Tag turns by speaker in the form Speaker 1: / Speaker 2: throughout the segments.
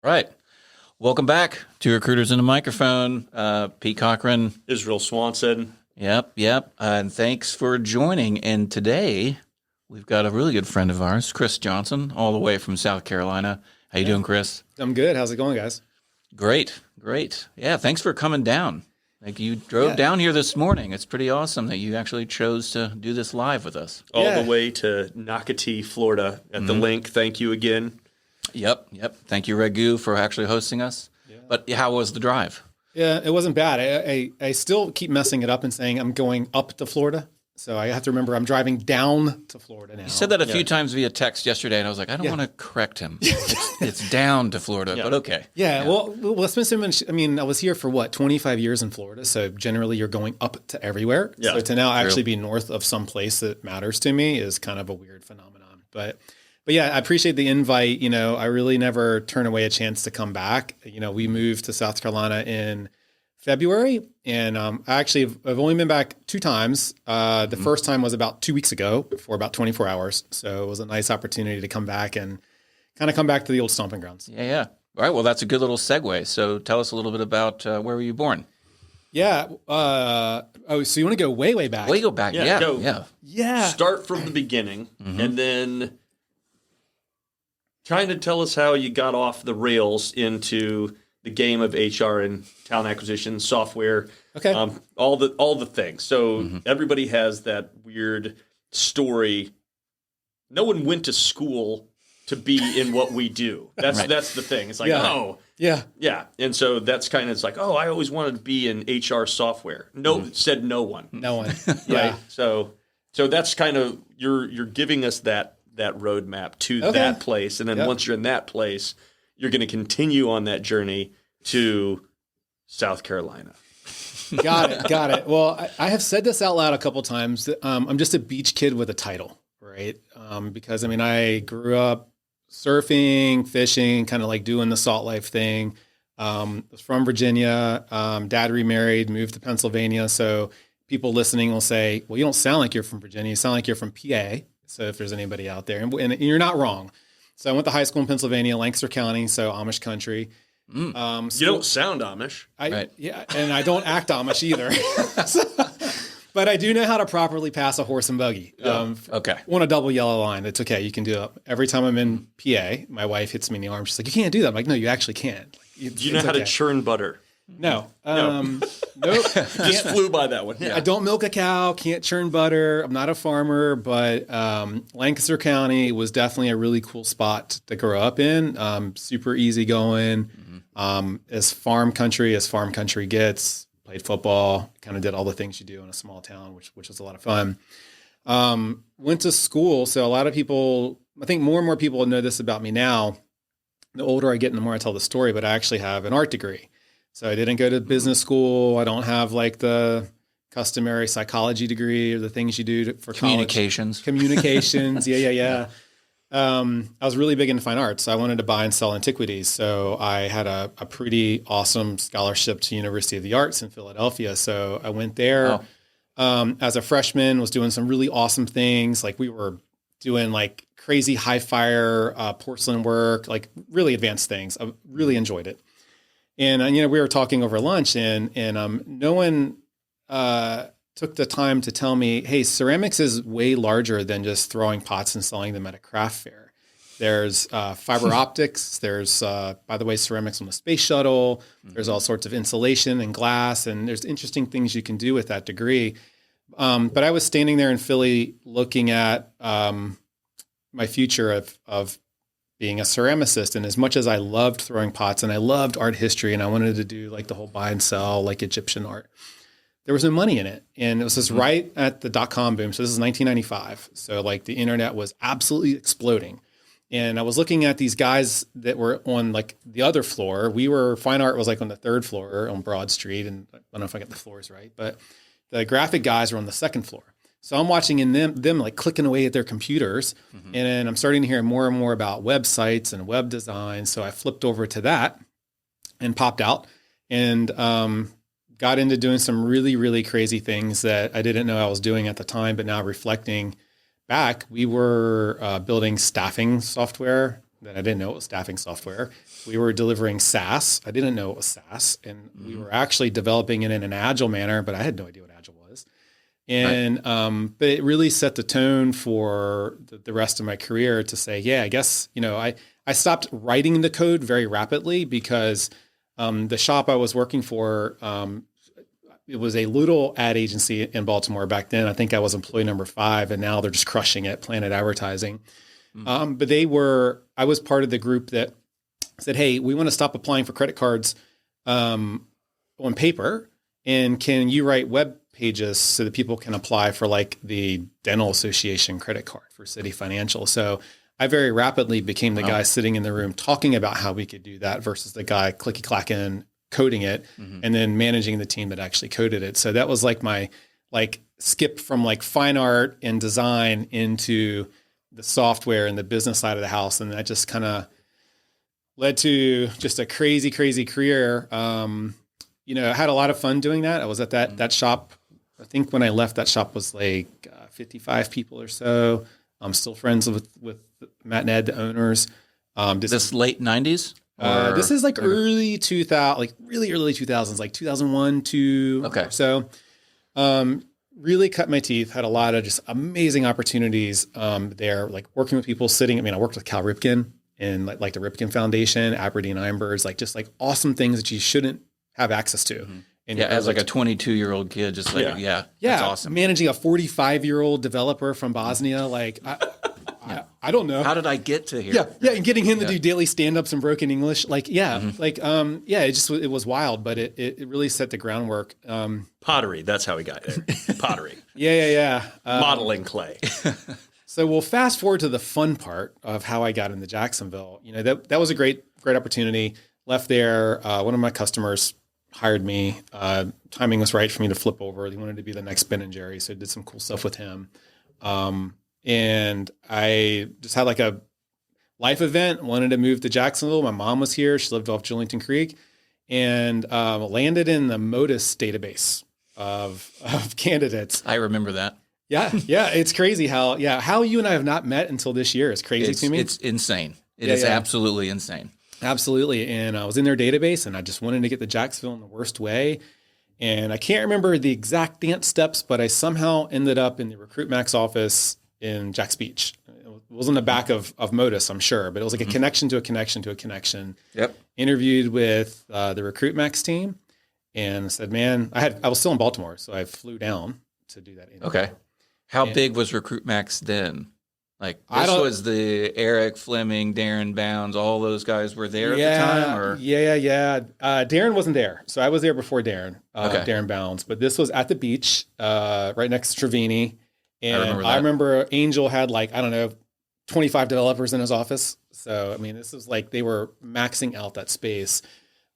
Speaker 1: Right. Welcome back to Recruiters in the Microphone. Pete Cochran.
Speaker 2: Israel Swanson.
Speaker 1: Yep. And thanks for joining. And today we've got a really good friend of ours, Chris Johnson, all the way from South Carolina. How you doing, Chris?
Speaker 3: I'm good. How's it going, guys?
Speaker 1: Great. Yeah, thanks for coming down. Like you drove down here this morning. It's pretty awesome that you actually chose to do this live with us.
Speaker 2: All the way to Nocatee, Florida at the link. Thank you again.
Speaker 1: Yep. Thank you, Regu, for actually hosting us. Yeah. But how was the drive?
Speaker 3: Yeah, it wasn't bad. I still keep messing it up and saying I'm going up to Florida. So I have to remember I'm driving down to Florida now.
Speaker 1: You said that a few times via text yesterday, and I was like, I don't want to correct him. It's down to Florida, but okay.
Speaker 3: Yeah. Well, it's been so much. I mean, I was here for 25 years in Florida. So generally you're going up to everywhere. Yeah. So to now actually be north of some place that matters to me is kind of a weird phenomenon. But yeah, I appreciate the invite. You know, I really never turn away a chance to come back. You know, we moved to South Carolina in February, and I've only been back 2 times. The first time was about 2 weeks ago for about 24 hours. So it was a nice opportunity to come back and kind of come back to the old stomping grounds.
Speaker 1: Yeah. All right. Well, that's a good little segue. So tell us a little bit about where were you born?
Speaker 3: Yeah. So you want to go way back?
Speaker 1: Way go back. Yeah.
Speaker 2: Start from the beginning, and then trying to tell us how you got off the rails into the game of HR and talent acquisition software.
Speaker 3: Okay.
Speaker 2: All the things. So everybody has that weird story. No one went to school to be in what we do. That's the thing. It's like, yeah. And so that's kind of, it's like, I always wanted to be in HR software. Said no one.
Speaker 3: No one.
Speaker 2: Right. So that's kind of, you're giving us that roadmap to that place. And then once you're in that place, you're going to continue on that journey to South Carolina.
Speaker 3: Got it. Well, I have said this out loud a couple times. That, I'm just a beach kid with a title, right? Because I grew up surfing, fishing, kind of like doing the salt life thing. Was from Virginia. Dad remarried, moved to Pennsylvania. So people listening will say, well, you don't sound like you're from Virginia. You sound like you're from PA. So if there's anybody out there, and you're not wrong. So I went to high school in Pennsylvania, Lancaster County, so Amish country.
Speaker 2: You don't sound Amish.
Speaker 3: Yeah, and I don't act Amish either. But I do know how to properly pass a horse and buggy.
Speaker 1: Okay.
Speaker 3: Want a double yellow line. It's okay. You can do it. Every time I'm in PA, my wife hits me in the arm. She's like, you can't do that. I'm like, no, you actually can.
Speaker 2: Do you know how to churn butter?
Speaker 3: No. Nope.
Speaker 2: Just flew by that one. Yeah.
Speaker 3: I don't milk a cow, can't churn butter. I'm not a farmer, but Lancaster County was definitely a really cool spot to grow up in. Super easy going. As farm country gets. Played football, kind of did all the things you do in a small town, which was a lot of fun. Went to school. So a lot of people, I think more and more people know this about me now. The older I get and the more I tell the story, but I actually have an art degree. So I didn't go to business school. I don't have like the customary psychology degree or the things you do for
Speaker 1: communications.
Speaker 3: Communications. Yeah. I was really big into fine arts. So I wanted to buy and sell antiquities. So I had a pretty awesome scholarship to University of the Arts in Philadelphia. So I went there as a freshman, was doing some really awesome things. Like we were doing like crazy high fire porcelain work, like really advanced things. I really enjoyed it. And, we were talking over lunch and no one took the time to tell me, hey, ceramics is way larger than just throwing pots and selling them at a craft fair. There's fiber optics. There's, by the way, ceramics on the space shuttle. There's all sorts of insulation and glass. And there's interesting things you can do with that degree. But I was standing there in Philly looking at my future of being a ceramicist. And as much as I loved throwing pots and I loved art history and I wanted to do like the whole buy and sell, like Egyptian art, there was no money in it. And it was just right at the .com boom. So this is 1995. So like the internet was absolutely exploding. And I was looking at these guys that were on like the other floor. Fine art was like on the 3rd floor on Broad Street. And I don't know if I got the floors right, but the graphic guys were on the 2nd floor. So I'm watching them like clicking away at their computers. And then I'm starting to hear more and more about websites and web design. So I flipped over to that and popped out and got into doing some really, really crazy things that I didn't know I was doing at the time. But now reflecting back, we were building staffing software that I didn't know it was staffing software. We were delivering SaaS. I didn't know it was SaaS. And we were actually developing it in an agile manner, but I had no idea what agile was. And, but it really set the tone for the rest of my career to say, yeah, I guess, I stopped writing the code very rapidly because the shop I was working for, it was a little ad agency in Baltimore back then. I think I was employee number 5, and now they're just crushing it, Planet Advertising. But I was part of the group that said, hey, we want to stop applying for credit cards on paper. And can you write web pages so that people can apply for like the Dental Association credit card for City Financial? So I very rapidly became the guy sitting in the room talking about how we could do that versus the guy clicky-clacking coding it and then managing the team that actually coded it. So that was like my skip from like fine art and design into the software and the business side of the house. And that just kind of led to just a crazy, crazy career. I had a lot of fun doing that. I was at that shop. I think when I left, that shop was like 55 people or so. I'm still friends with Matt and Ed, the owners.
Speaker 1: This late 90s?
Speaker 3: This is like early 2000, like really early 2000s, like 2001, 2 or so. Really cut my teeth, had a lot of just amazing opportunities there, like working with people I worked with Cal Ripken and like the Ripken Foundation, Aberdeen Ironbirds, like just like awesome things that you shouldn't have access to. And
Speaker 1: as like a 22-year-old kid, just like, that's awesome.
Speaker 3: Managing a 45-year-old developer from Bosnia, like I don't know.
Speaker 1: How did I get to here?
Speaker 3: Yeah, and getting him to do daily stand-ups in broken English, it was wild, but it really set the groundwork.
Speaker 2: Pottery, that's how he got there. Pottery.
Speaker 3: Yeah.
Speaker 2: Modeling clay.
Speaker 3: So we'll fast forward to the fun part of how I got into Jacksonville. That was a great opportunity. Left there. One of my customers hired me. Timing was right for me to flip over. He wanted to be the next Ben and Jerry, so I did some cool stuff with him. And I just had like a life event, wanted to move to Jacksonville. My mom was here. She lived off Julington Creek, and landed in the Modus database of candidates.
Speaker 1: I remember that.
Speaker 3: Yeah. It's crazy how you and I have not met until this year is crazy to me.
Speaker 1: It's insane. It is absolutely insane.
Speaker 3: Absolutely. And I was in their database and I just wanted to get to Jacksonville in the worst way. And I can't remember the exact dance steps, but I somehow ended up in the Recruitmax office in Jack's Beach. It was in the back of Modus, I'm sure, but it was like a connection to a connection to a connection.
Speaker 1: Yep.
Speaker 3: Interviewed with the Recruitmax team and said, man, I was still in Baltimore, so I flew down to do that interview.
Speaker 1: Okay. How big was Recruitmax then? Like this was the Eric Fleming, Darren Bounds, all those guys were there at the time? Or?
Speaker 3: Yeah. Darren wasn't there. So I was there before Darren, Darren Bounds. But this was at the beach, right next to Trevini. And I remember Angel had 25 developers in his office. So, this was like they were maxing out that space.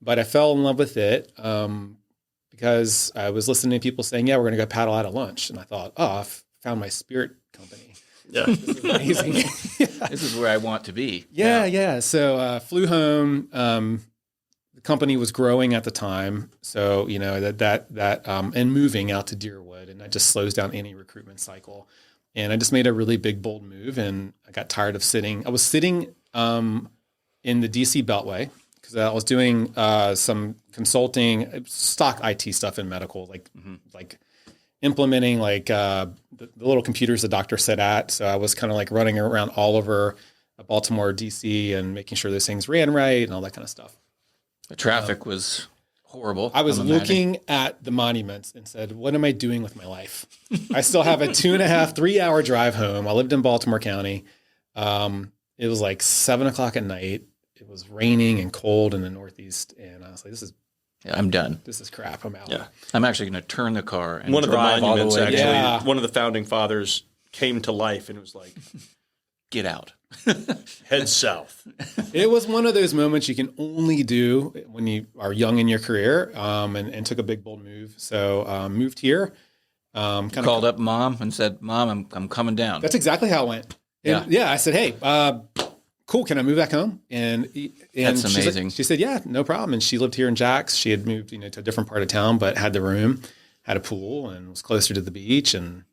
Speaker 3: But I fell in love with it because I was listening to people saying, we're going to go paddle out at lunch. And I thought, I've found my spirit company.
Speaker 2: Yeah.
Speaker 3: This is amazing.
Speaker 1: This is where I want to be.
Speaker 3: Yeah. So flew home. The company was growing at the time. So, and moving out to Deerwood, and that just slows down any recruitment cycle. And I just made a really big, bold move, and I got tired of sitting. I was sitting in the DC Beltway because I was doing some consulting, stock IT stuff in medical, like implementing the little computers the doctor sat at. So I was kind of running around all over Baltimore, DC, and making sure those things ran right and all that kind of stuff.
Speaker 1: The traffic was horrible.
Speaker 3: I was looking at the monuments and said, what am I doing with my life? I still have a 2.5, 3-hour drive home. I lived in Baltimore County. It was like 7:00 at night. It was raining and cold in the Northeast. And I was like,
Speaker 1: I'm done.
Speaker 3: This is crap. I'm out.
Speaker 2: Yeah.
Speaker 1: I'm actually going to turn the car and
Speaker 2: one of the monuments,
Speaker 1: all the way
Speaker 2: one of the founding fathers came to life, and it was like,
Speaker 1: get out.
Speaker 2: Head south.
Speaker 3: It was one of those moments you can only do when you are young in your career, and took a big, bold move. So moved here.
Speaker 1: Called up Mom and said, Mom, I'm coming down.
Speaker 3: That's exactly how it went. I said, hey, cool. Can I move back home? And
Speaker 1: that's amazing.
Speaker 3: She said, yeah, no problem. And she lived here in Jax. She had moved, to a different part of town, but had the room, had a pool, and was closer to the beach, and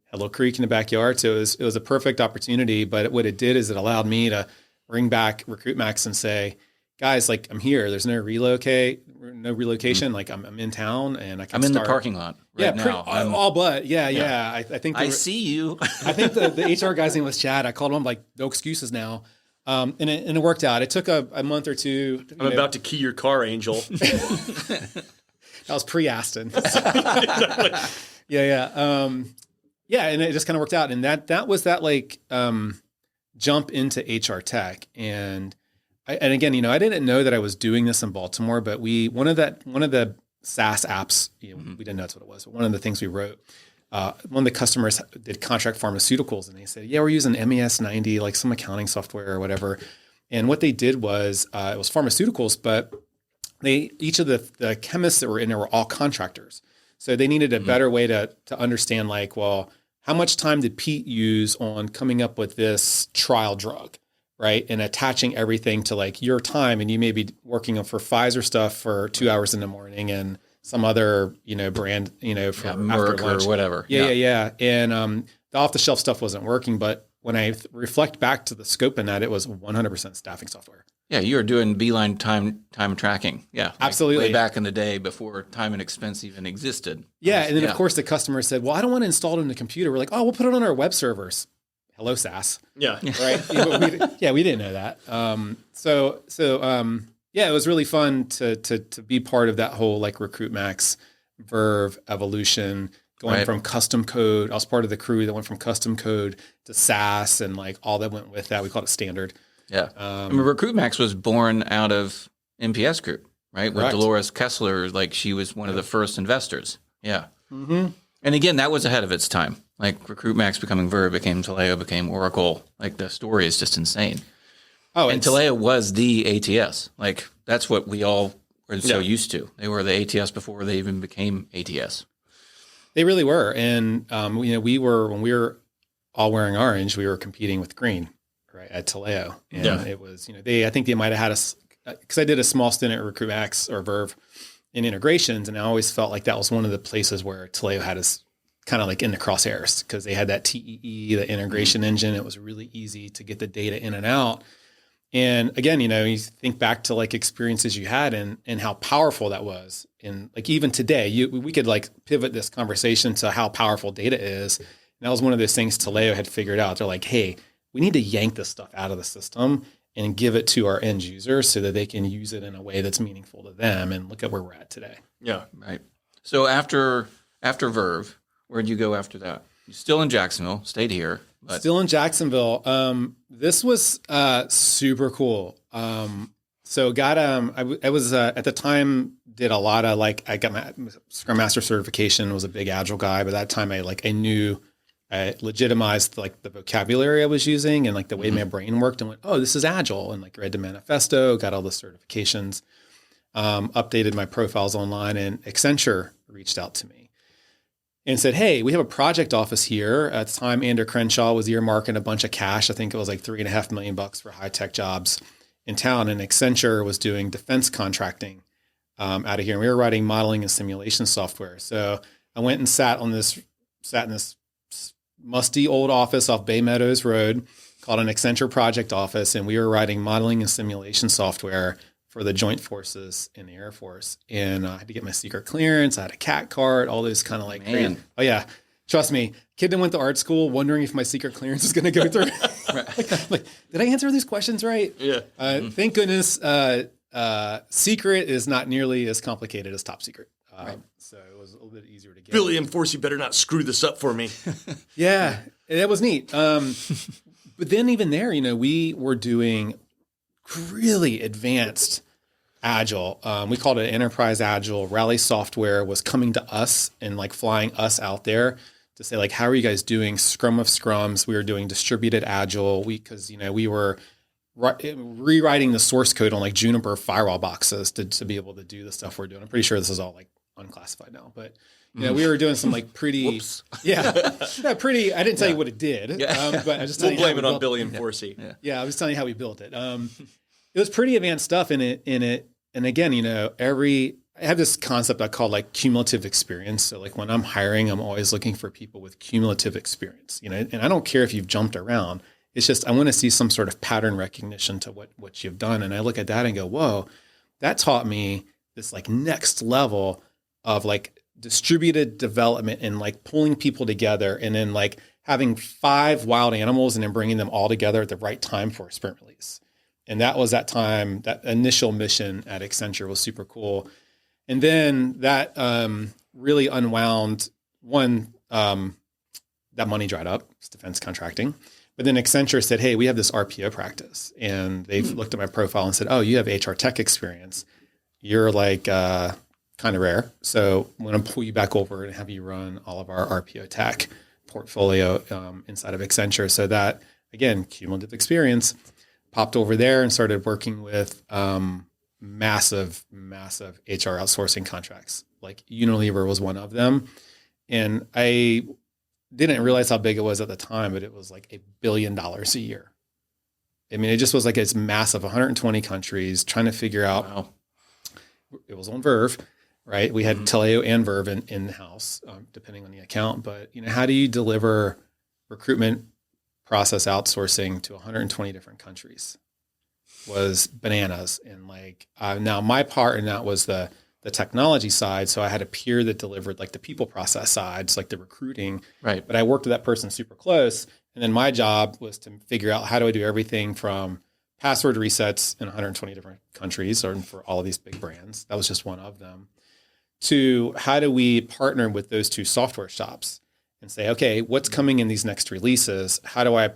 Speaker 3: had a little creek in the backyard. So it was a perfect opportunity. But what it did is it allowed me to bring back Recruitmax and say, guys, like I'm here. There's no relocation. Like I'm in town and I can
Speaker 1: I'm in
Speaker 3: start.
Speaker 1: the parking lot right now.
Speaker 3: All but yeah. I think
Speaker 1: I see you.
Speaker 3: I think the HR guy's name was Chad. I called him like, no excuses now. And it worked out. It took a month or two.
Speaker 2: I'm about to key your car, Angel.
Speaker 3: That was pre-Aston. Yeah. And it just kind of worked out. And that was that like jump into HR tech. And again, I didn't know that I was doing this in Baltimore, but one of the SaaS apps, we didn't know that's what it was, but one of the things we wrote, one of the customers did contract pharmaceuticals, and they said, yeah, we're using MES 90, like some accounting software or whatever. And what they did was, it was pharmaceuticals, but each of the chemists that were in there were all contractors. So they needed a better way to understand like, well, how much time did Pete use on coming up with this trial drug, right? And attaching everything to like your time, and you may be working for Pfizer stuff for 2 hours in the morning and some other, brand, for
Speaker 1: Merck
Speaker 3: after lunch
Speaker 1: or whatever.
Speaker 3: Yeah. And the off the shelf stuff wasn't working, but when I reflect back to the scope in that, it was 100% staffing software.
Speaker 1: Yeah, you were doing beeline time tracking. Yeah, like
Speaker 3: absolutely.
Speaker 1: Way back in the day before time and expense even existed.
Speaker 3: Yeah, and then of course the customer said, "Well, I don't want to install it in the computer." We're like, "Oh, we'll put it on our web servers." Hello, SaaS.
Speaker 2: Yeah,
Speaker 3: right. We didn't know that. It was really fun to be part of that whole like Recruitmax, Vurv evolution, going from custom code. I was part of the crew that went from custom code to SaaS and like all that went with that. We called it standard.
Speaker 1: Yeah. Recruitmax was born out of MPS Group, right? With
Speaker 3: Correct.
Speaker 1: Dolores Kessler, like she was one of the first investors. Yeah.
Speaker 3: Mm-hmm.
Speaker 1: And again, that was ahead of its time. Like Recruitmax becoming Vurv, became Taleo, became Oracle. Like the story is just insane. Oh, and Taleo was the ATS. Like that's what we all were so used to. They were the ATS before they even became ATS.
Speaker 3: They really were. And, we were, when we were all wearing orange, we were competing with green. Right at Taleo, and it was I think they might have had us because I did a small stint at Recruitmax or Vurv in integrations, and I always felt like that was one of the places where Taleo had us kind of like in the crosshairs because they had that TEE, the integration engine. It was really easy to get the data in and out. And again, you think back to like experiences you had and how powerful that was. And like even today, we could like pivot this conversation to how powerful data is. And that was one of those things Taleo had figured out. They're like, hey, we need to yank this stuff out of the system and give it to our end users so that they can use it in a way that's meaningful to them. And look at where we're at today.
Speaker 2: Yeah.
Speaker 1: Right. So after Vurv, where'd you go after that? You're still in Jacksonville, stayed here. But...
Speaker 3: Still in Jacksonville. This was super cool. So got I was at the time did a lot of like I got my Scrum Master certification, was a big Agile guy. By that time I knew I legitimized like the vocabulary I was using and like the way my brain worked and went, oh, this is Agile, and like read the manifesto, got all the certifications, updated my profiles online, and Accenture reached out to me and said, hey, we have a project office here. At the time, Andrew Crenshaw was earmarking a bunch of cash. I think it was like $3.5 million for high tech jobs in town. And Accenture was doing defense contracting out of here. And we were writing modeling and simulation software. So I went and sat in this musty old office off Bay Meadows Road called an Accenture project office. And we were writing modeling and simulation software for the Joint Forces in the Air Force. And I had to get my secret clearance. I had a CAT card, all those kind of like, crazy. Oh yeah, trust me, kid that went to art school wondering if my secret clearance is going to go through. like, did I answer these questions right?
Speaker 2: Yeah.
Speaker 3: Thank goodness. Secret is not nearly as complicated as top secret. So it was a little bit easier to get.
Speaker 2: Billy and Force, you better not screw this up for me.
Speaker 3: Yeah, that was neat. But then even there, we were doing really advanced Agile. We called it Enterprise Agile. Rally Software was coming to us and like flying us out there to say like, how are you guys doing Scrum of Scrums? We were doing distributed Agile. Because we were rewriting the source code on like Juniper firewall boxes to be able to do the stuff we're doing. I'm pretty sure this is all like unclassified now, but we were doing some like pretty, pretty. I didn't tell you what it did, but I just
Speaker 2: we'll blame it on Billy and Forsey.
Speaker 3: Yeah, I was telling you how we built it. It was pretty advanced stuff in it. And again, I have this concept I call like cumulative experience. So like when I'm hiring, I'm always looking for people with cumulative experience, and I don't care if you've jumped around. It's just, I want to see some sort of pattern recognition to what you've done. And I look at that and go, whoa, that taught me this like next level of like distributed development and like pulling people together and then like having 5 wild animals and then bringing them all together at the right time for a sprint release. And that was that time, that initial mission at Accenture was super cool. And then that really unwound that money dried up, it's defense contracting. But then Accenture said, hey, we have this RPO practice. And they've looked at my profile and said, oh, you have HR tech experience. You're like kind of rare. So I'm going to pull you back over and have you run all of our RPO tech portfolio inside of Accenture. So that, again, cumulative experience, popped over there and started working with massive HR outsourcing contracts. Like Unilever was one of them. And I didn't realize how big it was at the time, but it was like $1 billion a year. I mean, it just was like it's massive, 120 countries trying to figure out.
Speaker 1: Wow.
Speaker 3: It was on Vurv, right? We had Taleo and Vurv in the house, depending on the account. But how do you deliver recruitment process outsourcing to 120 different countries? Was bananas. And like now my part in that was the technology side. So I had a peer that delivered like the people process sides, like the recruiting.
Speaker 1: Right.
Speaker 3: But I worked with that person super close. And then my job was to figure out how do I do everything from password resets in 120 different countries or for all of these big brands. That was just one of them. To how do we partner with those 2 software shops and say, okay, what's coming in these next releases? How do I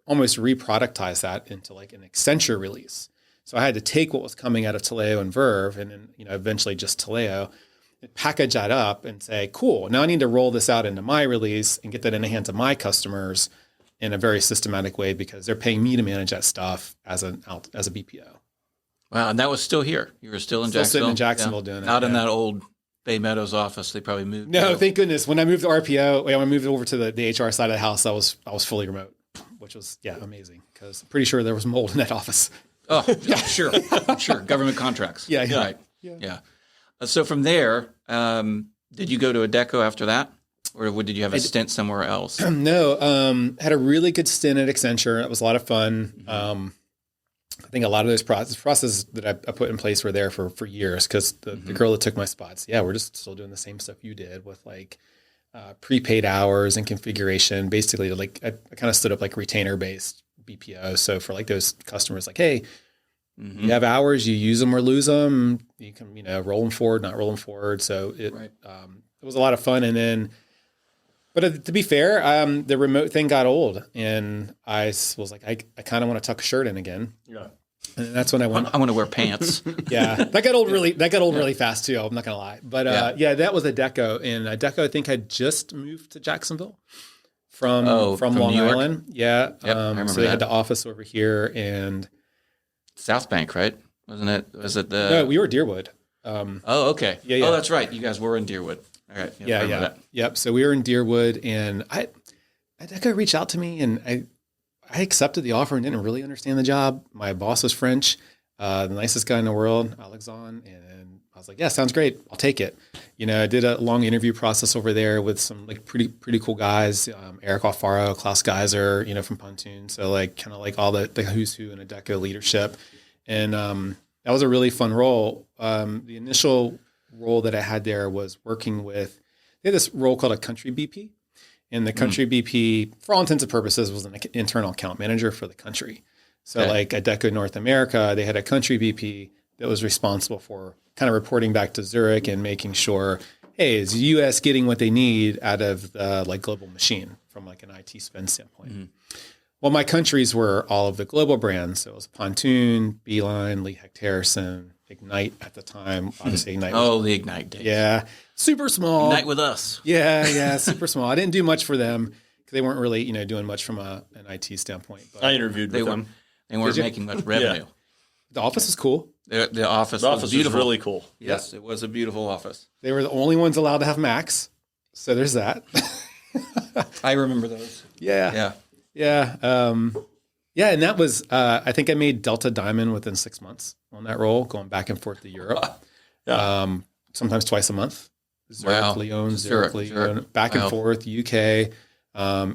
Speaker 3: almost reproductize that into like an Accenture release? So I had to take what was coming out of Taleo and Vurv and then, eventually just Taleo, and package that up and say, cool, now I need to roll this out into my release and get that in the hands of my customers in a very systematic way because they're paying me to manage that stuff as a BPO.
Speaker 1: Wow. And that was still here. You were still in Jacksonville?
Speaker 3: Sitting in Jacksonville doing it.
Speaker 1: Not in that old Bay Meadows office. They probably moved.
Speaker 3: No, thank goodness. When I moved to RPO, when I moved over to the HR side of the house, I was fully remote, which was, amazing because I'm pretty sure there was mold in that office.
Speaker 1: Oh, yeah, sure. Government contracts.
Speaker 3: Yeah.
Speaker 1: Right. Yeah. So from there, did you go to Adecco after that? Or did you have a stint somewhere else?
Speaker 3: No, had a really good stint at Accenture. It was a lot of fun. I think a lot of those processes that I put in place were there for years because the girl that took my spots, we're just still doing the same stuff you did with like prepaid hours and configuration. Basically, like I kind of stood up like retainer-based BPO. So for like those customers, like, hey, you have hours, you use them or lose them. You can, roll them forward, not roll them forward. So it was a lot of fun. And then, but to be fair, the remote thing got old, and I was like, I kind of want to tuck a shirt in again. Yeah, and that's when I went.
Speaker 1: I want to wear pants.
Speaker 3: That got old really fast too. I'm not gonna lie, but that was Adecco, and Adecco I think had just moved to Jacksonville from Long Island. Yeah,
Speaker 1: yep, I remember
Speaker 3: so they had the office over here and
Speaker 1: South Bank, right? Wasn't it? Was it the?
Speaker 3: No, we were Deerwood.
Speaker 1: Oh, okay. Yeah. Oh, that's right. You guys were in Deerwood. All right. Yep,
Speaker 3: Yep. So we were in Deerwood, and Adecco reached out to me, and I accepted the offer and didn't really understand the job. My boss was French, the nicest guy in the world, Alexandre, and I was like, yeah, sounds great. I'll take it. I did a long interview process over there with some like pretty cool guys, Eric Alfaro, Klaus Geiser, from Pontoon. So like kind of like all the who's who in Adecco leadership. And that was a really fun role. The initial role that I had there was working with, they had this role called a country BP. And the country BP, for all intents and purposes, was an internal account manager for the country. So like Adecco North America, they had a country BP that was responsible for kind of reporting back to Zurich and making sure, hey, is the U.S. getting what they need out of the like global machine from like an IT spend standpoint? Well, my countries were all of the global brands. So it was Pontoon, Beeline, Lee Hecht Harrison, Ignite at the time. Obviously, Ignite.
Speaker 1: The Ignite days.
Speaker 3: Yeah. Super small.
Speaker 1: Ignite with us.
Speaker 3: Yeah. Super small. I didn't do much for them because they weren't really, doing much from an IT standpoint. But
Speaker 2: I interviewed with them.
Speaker 1: They weren't making much revenue.
Speaker 3: Yeah. The office was cool.
Speaker 1: The office was beautiful.
Speaker 2: Was really cool.
Speaker 1: Yes, it was a beautiful office.
Speaker 3: They were the only ones allowed to have Macs. So there's that.
Speaker 1: I remember those.
Speaker 3: Yeah. And that was, I think I made Delta Diamond within 6 months on that role, going back and forth to Europe. Sometimes twice a month. Zurich, Lyon, Zurich, Lyon, back and forth, UK,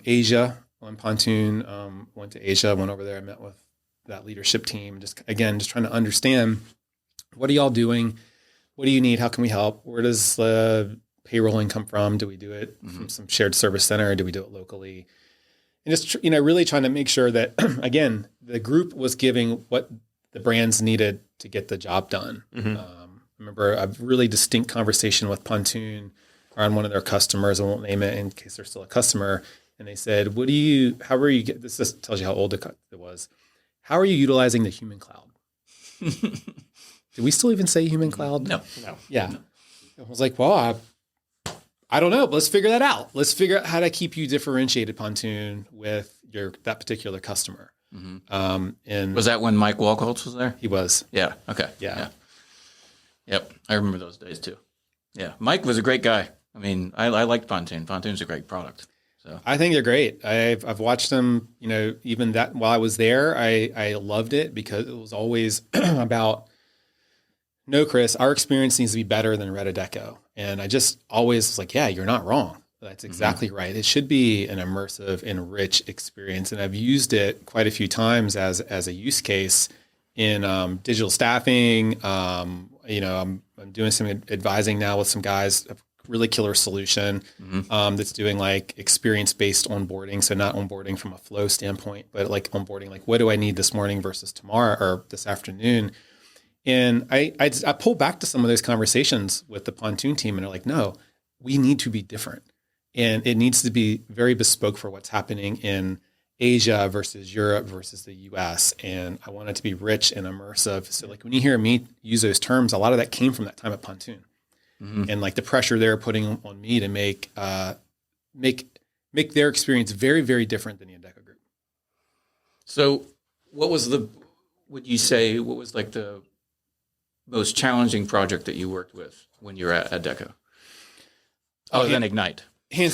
Speaker 3: Asia. when Pontoon went to Asia, went over there, I met with that leadership team. Just trying to understand, what are y'all doing? What do you need? How can we help? Where does the payrolling come from? Do we do it from some shared service center? Or do we do it locally? And just, really trying to make sure that, again, the group was giving what the brands needed to get the job done. I remember a really distinct conversation with Pontoon around one of their customers. I won't name it in case they're still a customer. And they said, this just tells you how old it was. How are you utilizing the human cloud? Do we still even say human cloud?
Speaker 1: No.
Speaker 3: Yeah. No. I was like, well, I don't know, but let's figure that out. Let's figure out how to keep you differentiated, Pontoon, with that particular customer. And
Speaker 1: was that when Mike Walkholtz was there?
Speaker 3: He was.
Speaker 1: Yeah. Okay.
Speaker 3: Yeah.
Speaker 1: Yep. I remember those days too. Yeah. Mike was a great guy. I mean, I liked Pontoon. Pontoon's a great product. So
Speaker 3: I think they're great. I've watched them, even that while I was there, I loved it because it was always about, no, Chris, our experience needs to be better than Red Adecco. And I just always was like, yeah, you're not wrong. That's exactly right. It should be an immersive and rich experience. And I've used it quite a few times as a use case in digital staffing. I'm doing some advising now with some guys, a really killer solution that's doing like experience-based onboarding. So not onboarding from a flow standpoint, but like onboarding, like what do I need this morning versus tomorrow or this afternoon? And I pull back to some of those conversations with the Pontoon team, and they're like, no, we need to be different. And it needs to be very bespoke for what's happening in Asia versus Europe versus the US. And I want it to be rich and immersive. So like when you hear me use those terms, a lot of that came from that time at Pontoon. And like the pressure they're putting on me to make their experience very, very different than the Adecco group.
Speaker 1: So what was like the most challenging project that you worked with when you were at Adecco? Other than Ignite.
Speaker 3: No,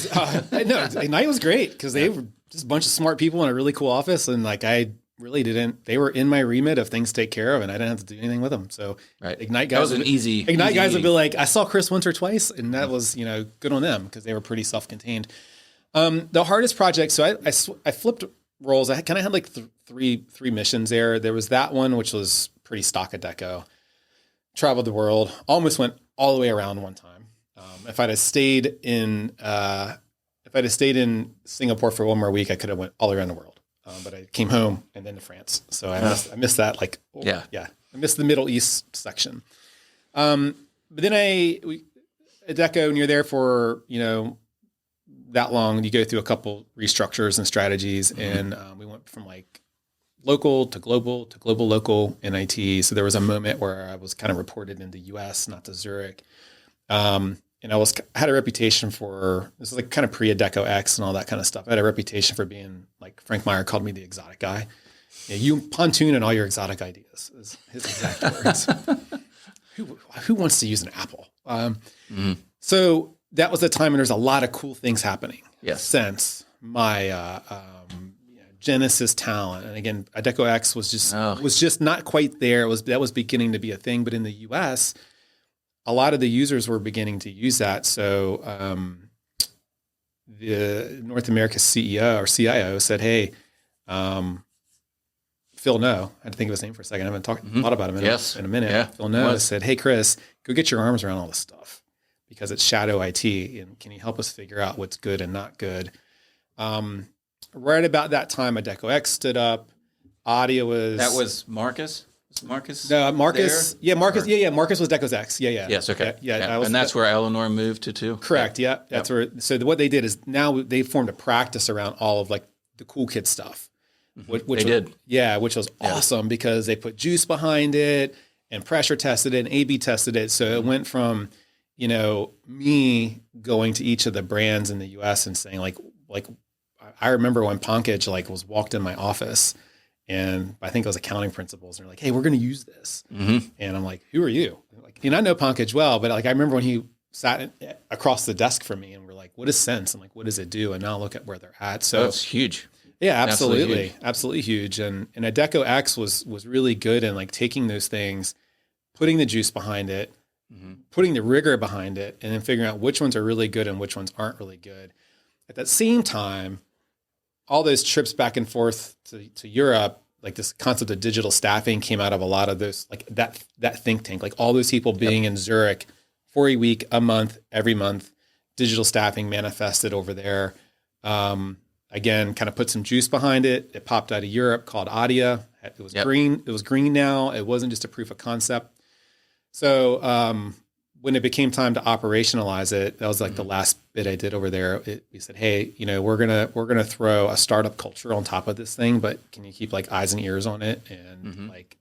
Speaker 3: Ignite was great because they were just a bunch of smart people in a really cool office. And like, they were in my remit of things to take care of, and I didn't have to do anything with them. So Ignite guys, Ignite guys would be like, I saw Chris once or twice, and that was, good on them because they were pretty self-contained. The hardest project. So I flipped roles. I kind of had like three missions there. There was that one, which was pretty stock Adecco. Traveled the world, almost went all the way around one time. If I'd have stayed in Singapore for one more week, I could have went all around the world. But I came home and then to France, so I missed that. Like, I missed the Middle East section. But then Adecco, and you're there for that long. You go through a couple restructures and strategies, and we went from like local to global local in IT. So there was a moment where I was kind of reported into US, not to Zurich. And I had a reputation for, this is like kind of pre-Adecco X and all that kind of stuff. I had a reputation for being like, Frank Meyer called me the exotic guy. You Pontoon and all your exotic ideas is his exact words. Who wants to use an apple? So that was the time when there's a lot of cool things happening.
Speaker 1: Yes.
Speaker 3: Since my Genesis talent. And again, Adecco X was just not quite there. That was beginning to be a thing. But in the US, a lot of the users were beginning to use that. So the North America CEO or CIO said, hey, Phil No, I had to think of his name for a second. I haven't thought about him in a minute. Yeah, Phil No said, hey, Chris, go get your arms around all this stuff because it's shadow IT. And can you help us figure out what's good and not good? Right about that time, Adecco X stood up. Audio was...
Speaker 1: That was Marcus? Marcus?
Speaker 3: No, Marcus. There? Yeah, Marcus. Yeah. Marcus was Adecco's X. Yeah.
Speaker 1: Yes. Okay. Yeah. And that's where Eleanor moved to too.
Speaker 3: Correct. Yeah. That's where. So what they did is now they formed a practice around all of like the cool kid stuff. Which was awesome because they put juice behind it and pressure tested it and A/B tested it. So it went from, me going to each of the brands in the U.S. and saying like I remember when Pankaj was walked in my office. And I think it was accounting principals. And they're like, hey, we're going to use this. And I'm like, who are you? I know Pankaj well, but I remember when he sat across the desk from me and we're like, what is Sense? And what does it do? And now look at where they're at. So
Speaker 1: it's huge.
Speaker 3: Yeah, absolutely huge. And Adecco X was really good in taking those things, putting the juice behind it, putting the rigor behind it, and then figuring out which ones are really good and which ones aren't really good. At that same time, all those trips back and forth to Europe, like this concept of digital staffing came out of a lot of those, like that think tank, like all those people being in Zurich for a week, a month, every month. Digital staffing manifested over there. Again, kind of put some juice behind it. It popped out of Europe, called Adia. It was green. It was green now. It wasn't just a proof of concept. So when it became time to operationalize it, that was like the last bit I did over there. We said, hey, we're gonna throw a startup culture on top of this thing, but can you keep like eyes and ears on it and like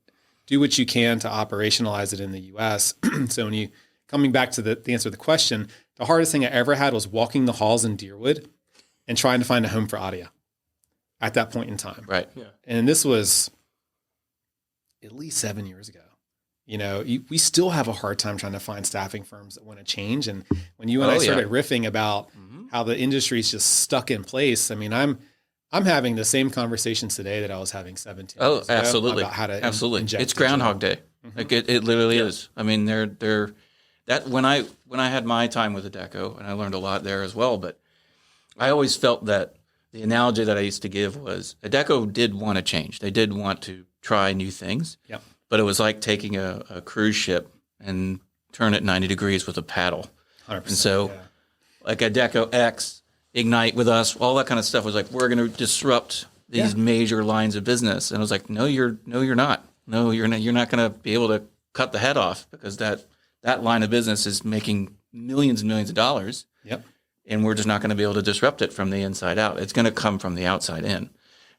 Speaker 3: do what you can to operationalize it in the U.S. So when you coming back to the answer to the question, the hardest thing I ever had was walking the halls in Deerwood and trying to find a home for Adia at that point in time.
Speaker 1: Right.
Speaker 2: Yeah.
Speaker 3: And this was at least 7 years ago. We still have a hard time trying to find staffing firms that want to change. And when you and I started riffing about how the industry is just stuck in place, I mean, I'm having the same conversations today that I was having 17 years ago
Speaker 1: absolutely.
Speaker 3: about how to
Speaker 1: absolutely. It's Groundhog Day. Like it literally is. I mean, they're that when I had my time with Adecco, and I learned a lot there as well, but I always felt that the analogy that I used to give was Adecco did want to change. They did want to try new things.
Speaker 3: Yep.
Speaker 1: But it was like taking a cruise ship and turn it 90 degrees with a paddle.
Speaker 3: 100%,
Speaker 1: and so like Adecco X, Ignite with us, all that kind of stuff was like, we're going to disrupt these major lines of business. And I was like, no, you're not. No, you're not. You're not going to be able to cut the head off because that line of business is making millions and millions of dollars.
Speaker 3: Yep.
Speaker 1: And we're just not going to be able to disrupt it from the inside out. It's going to come from the outside in.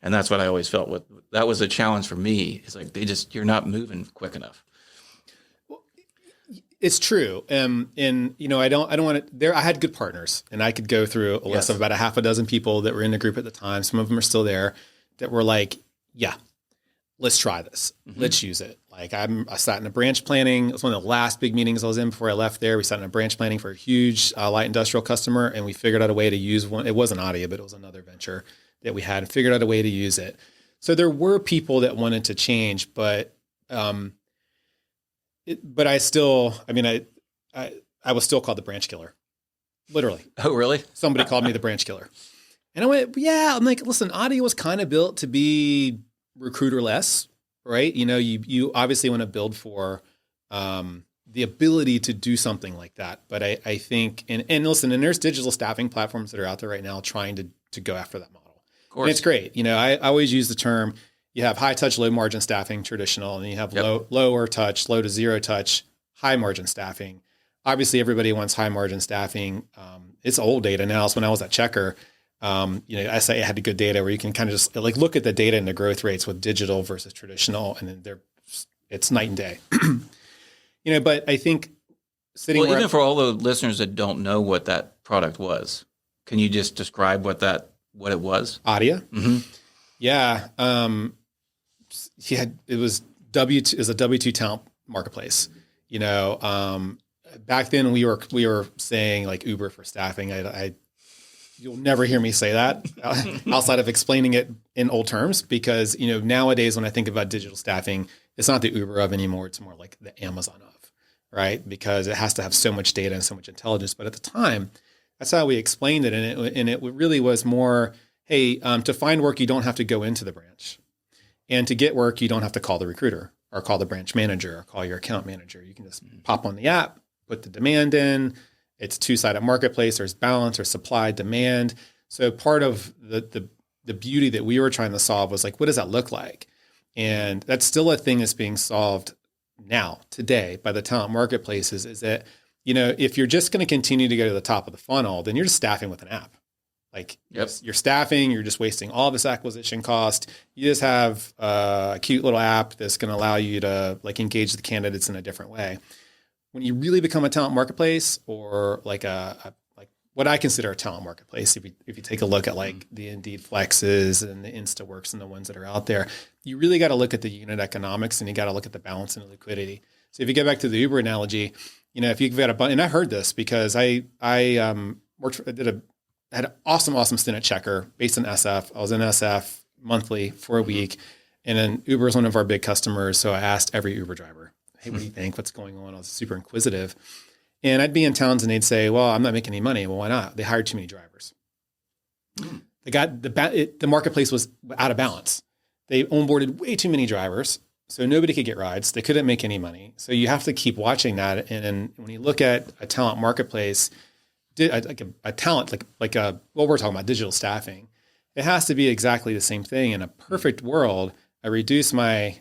Speaker 1: And that's what I always felt with. That was a challenge for me. It's like you're not moving quick enough.
Speaker 3: Well, it's true. And I don't want to, I had good partners and I could go through a list of about a half a dozen people that were in the group at the time. Some of them are still there that were like, yeah, let's try this. Let's use it. Like I sat in a branch planning. It was one of the last big meetings I was in before I left there. We sat in a branch planning for a huge light industrial customer and we figured out a way to use one. It wasn't Adia, but it was another venture that we had and figured out a way to use it. So there were people that wanted to change, but I was still called the branch killer, literally.
Speaker 1: Oh, really?
Speaker 3: Somebody called me the branch killer. And I went, yeah, I'm like, listen, Adia was kind of built to be recruiter-less, right? You obviously want to build for the ability to do something like that. But I think, and listen, and there's digital staffing platforms that are out there right now trying to go after that model. And it's great. I always use the term, you have high touch, low margin staffing, traditional, and you have lower touch, low to zero touch, high margin staffing. Obviously, everybody wants high margin staffing. It's old data now. So when I was at Checkr, I say I had the good data where you can kind of just like look at the data and the growth rates with digital versus traditional, and then it's night and day. But I think
Speaker 1: even for all the listeners that don't know what that product was, can you just describe what it was?
Speaker 3: Adia? Mm-hmm. Yeah. It was a W-2 talent marketplace. Back then we were saying like Uber for staffing. You'll never hear me say that outside of explaining it in old terms because, nowadays when I think about digital staffing, it's not the Uber of anymore. It's more like the Amazon of, right? Because it has to have so much data and so much intelligence. But at the time, that's how we explained it. And it really was more, hey, to find work, you don't have to go into the branch. And to get work, you don't have to call the recruiter or call the branch manager or call your account manager. You can just pop on the app, put the demand in. It's two-sided marketplace. There's balance or supply, demand. So part of the beauty that we were trying to solve was like, what does that look like? And that's still a thing that's being solved now, today, by the talent marketplaces is that, if you're just going to continue to go to the top of the funnel, then you're just staffing with an app. Like you're staffing, you're just wasting all this acquisition cost. You just have a cute little app that's going to allow you to like engage the candidates in a different way. When you really become a talent marketplace or like like what I consider a talent marketplace, if you take a look at like the Indeed Flexes and the InstaWorks and the ones that are out there, you really got to look at the unit economics and you got to look at the balance and the liquidity. So if you get back to the Uber analogy, if you've got and I heard this because I had an awesome stint at Checkr based in SF. I was in SF monthly for a week. And then Uber is one of our big customers. So I asked every Uber driver, hey, what do you think? What's going on? I was super inquisitive. And I'd be in towns and they'd say, well, I'm not making any money. Well, why not? They hired too many drivers. the marketplace was out of balance. They onboarded way too many drivers, so nobody could get rides. They couldn't make any money. So you have to keep watching that. And when you look at a talent marketplace, like a talent, like what we're talking about, digital staffing, it has to be exactly the same thing. In a perfect world, I reduce my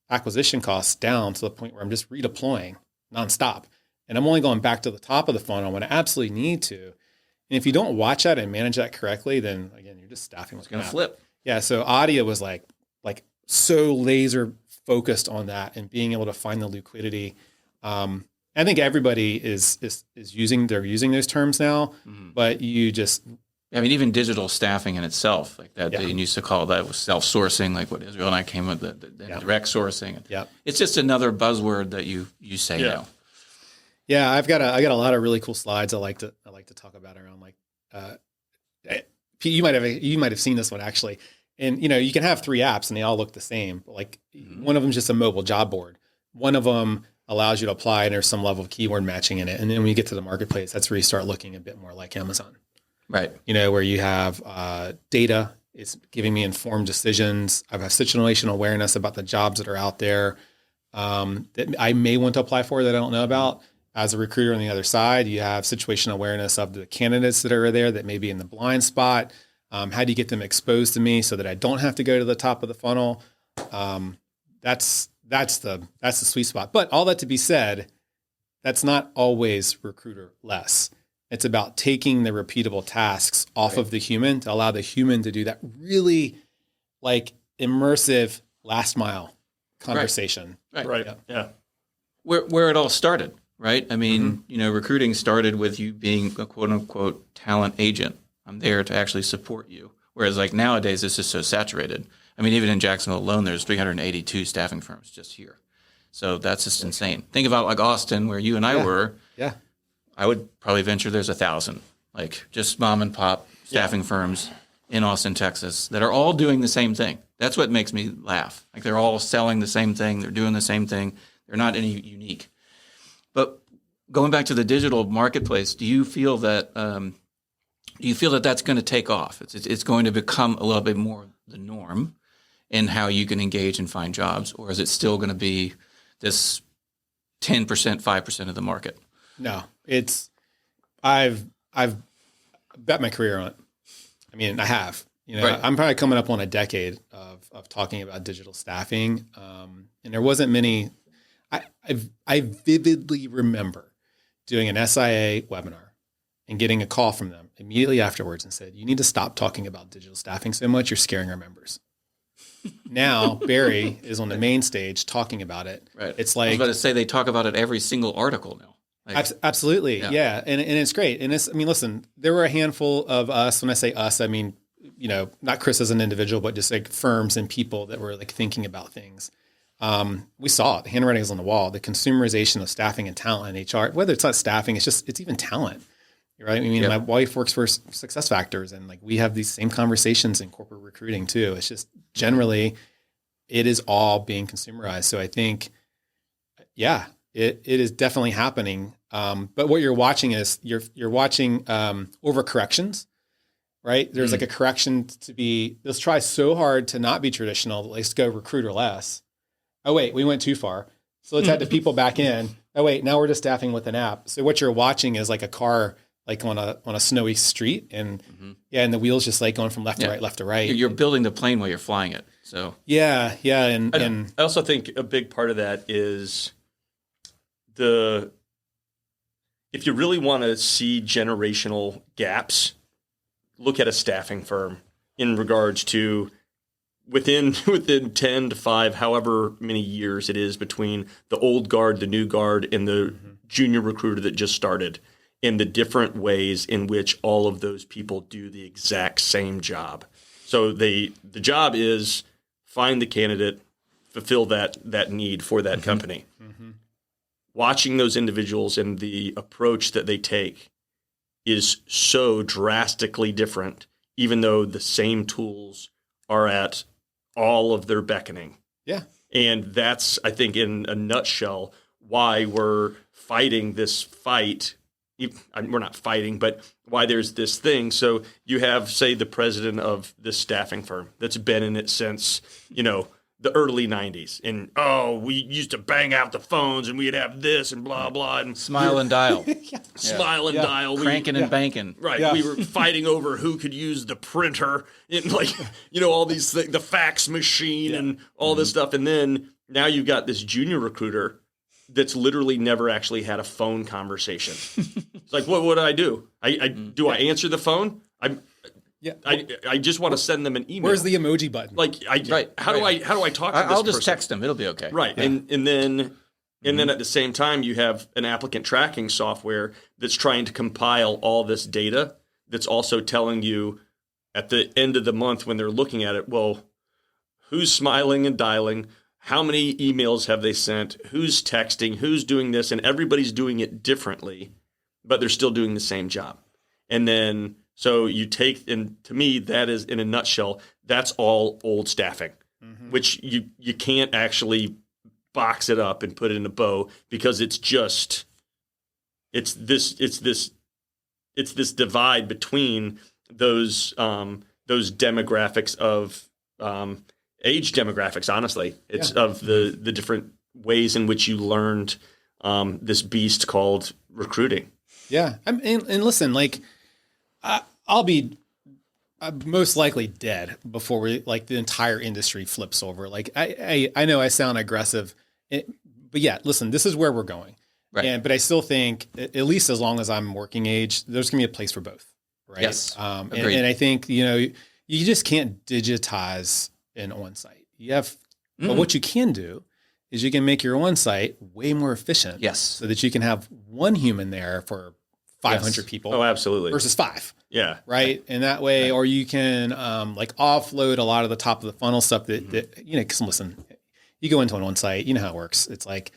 Speaker 3: acquisition costs down to the point where I'm just redeploying nonstop. And I'm only going back to the top of the funnel when I absolutely need to. And if you don't watch that and manage that correctly, then again, you're just staffing.
Speaker 1: It's going to flip.
Speaker 3: Yeah. So Adecco was like so laser focused on that and being able to find the liquidity. I think everybody is using those terms now, but you just,
Speaker 1: I mean, even digital staffing in itself, like that, they used to call that was self-sourcing, like what Israel and I came with, the direct sourcing. It's just another buzzword that you say now.
Speaker 3: Yeah, I got a lot of really cool slides I like to talk about around you might have seen this one actually. And you can have 3 apps and they all look the same. But one of them is just a mobile job board. One of them allows you to apply and there's some level of keyword matching in it. And then when you get to the marketplace, that's where you start looking a bit more like Amazon.
Speaker 1: Right.
Speaker 3: Where you have data, it's giving me informed decisions. I have situational awareness about the jobs that are out there that I may want to apply for that I don't know about. As a recruiter on the other side, you have situational awareness of the candidates that are there that may be in the blind spot. How do you get them exposed to me so that I don't have to go to the top of the funnel? That's the sweet spot. But all that to be said, that's not always recruiter less. It's about taking the repeatable tasks off of the human to allow the human to do that really immersive last mile conversation.
Speaker 2: Right. Yeah.
Speaker 1: Where it all started, right? I mean, recruiting started with you being a quote unquote talent agent. I'm there to actually support you. Whereas nowadays, it's just so saturated. I mean, even in Jacksonville alone, there's 382 staffing firms just here. So that's just insane. Think about Austin, where you and I were.
Speaker 3: Yeah.
Speaker 1: I would probably venture there's 1,000, just mom and pop staffing firms in Austin, Texas, that are all doing the same thing. That's what makes me laugh. They're all selling the same thing. They're doing the same thing. They're not any unique. But going back to the digital marketplace, do you feel that that's going to take off? It's going to become a little bit more the norm in how you can engage and find jobs, or is it still going to be this 10%, 5% of the market?
Speaker 3: No, I've bet my career on it. I mean, I have.
Speaker 1: Right.
Speaker 3: I'm probably coming up on a decade of talking about digital staffing, and there wasn't many. I vividly remember doing an SIA webinar and getting a call from them immediately afterwards and said, "You need to stop talking about digital staffing so much. You're scaring our members." Now Barry is on the main stage talking about it.
Speaker 1: Right.
Speaker 3: It's
Speaker 1: I was about to say they talk about it every single article now.
Speaker 3: Absolutely. Yeah. And it's great. And listen, there were a handful of us. When I say us, I mean, not Chris as an individual, but just firms and people that were thinking about things. We saw it. The handwriting is on the wall. The consumerization of staffing and talent in HR, whether it's not staffing, it's even talent, right? I mean, my wife works for Success Factors, and we have these same conversations in corporate recruiting too. It's just generally, it is all being consumerized. So I think, it is definitely happening. But what you're watching is you're watching overcorrections, right? There's a correction to be, let's try so hard to not be traditional. Let's go recruiter less. Oh, wait, we went too far. So let's add the people back in. Oh, wait, now we're just staffing with an app. So what you're watching is a car on a snowy street, and and the wheels just going from left to right, left to right.
Speaker 1: You're building the plane while you're flying it. So
Speaker 3: and
Speaker 2: I also think a big part of that is if you really want to see generational gaps, look at a staffing firm in regards to within 10 to 5, however many years it is between the old guard, the new guard, and the junior recruiter that just started, in the different ways in which all of those people do the exact same job. So the job is find the candidate, fulfill that need for that company. Watching those individuals and the approach that they take is so drastically different, even though the same tools are at all of their beckoning.
Speaker 3: Yeah.
Speaker 2: And that's, I think, in a nutshell, why we're fighting this fight we're not fighting, but why there's this thing. So you have, say, the president of this staffing firm that's been in it since, the early 90s. And, we used to bang out the phones and we'd have this and blah, blah. And
Speaker 1: smile and dial.
Speaker 2: Smile and dial.
Speaker 1: Cranking and banking.
Speaker 2: Right. Yeah. We were fighting over who could use the printer and all these things, the fax machine and all this stuff. And then now you've got this junior recruiter that's literally never actually had a phone conversation. It's like, what do I do? Do I answer the phone? I just want to send them an email.
Speaker 3: Where's the emoji button?
Speaker 2: How do I talk to this
Speaker 1: I'll just
Speaker 2: person?
Speaker 1: text them. It'll be okay.
Speaker 2: Right. Yeah. And then at the same time, you have an applicant tracking software that's trying to compile all this data that's also telling you at the end of the month when they're looking at it, well, who's smiling and dialing? How many emails have they sent? Who's texting? Who's doing this? And everybody's doing it differently, but they're still doing the same job. And then so you take, and to me, that is, in a nutshell, that's all old staffing, which you can't actually box it up and put it in a bow because it's this divide between those demographics of age demographics. Honestly, it's of the different ways in which you learned this beast called recruiting.
Speaker 3: Yeah, and listen, I'll be most likely dead before the entire industry flips over. I know I sound aggressive, but yeah, listen, this is where we're going. Right. But I still think, at least as long as I'm working age, there's going to be a place for both. Right.
Speaker 1: Yes.
Speaker 3: And I think, you just can't digitize an on-site. But what you can do is you can make your on-site way more efficient.
Speaker 1: Yes.
Speaker 3: So that you can have one human there for 500 people.
Speaker 2: Oh, absolutely.
Speaker 3: Versus 5.
Speaker 2: Yeah.
Speaker 3: Right. And that way, or you can offload a lot of the top of the funnel stuff that because listen, you go into an on-site, you know how it works. It's like,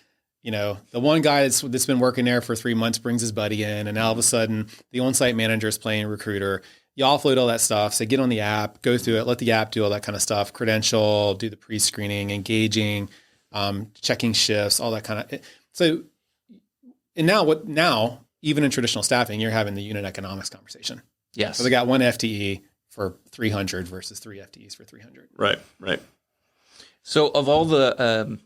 Speaker 3: the one guy that's been working there for 3 months brings his buddy in, and all of a sudden the on-site manager is playing recruiter. You offload all that stuff. So get on the app, go through it, let the app do all that kind of stuff, credential, do the pre-screening, engaging, checking shifts, all that kind of. So, and now even in traditional staffing, you're having the unit economics conversation.
Speaker 1: Yes.
Speaker 3: So they got one FTE for 300 versus 3 FTEs for 300.
Speaker 2: Right.
Speaker 1: So of all the,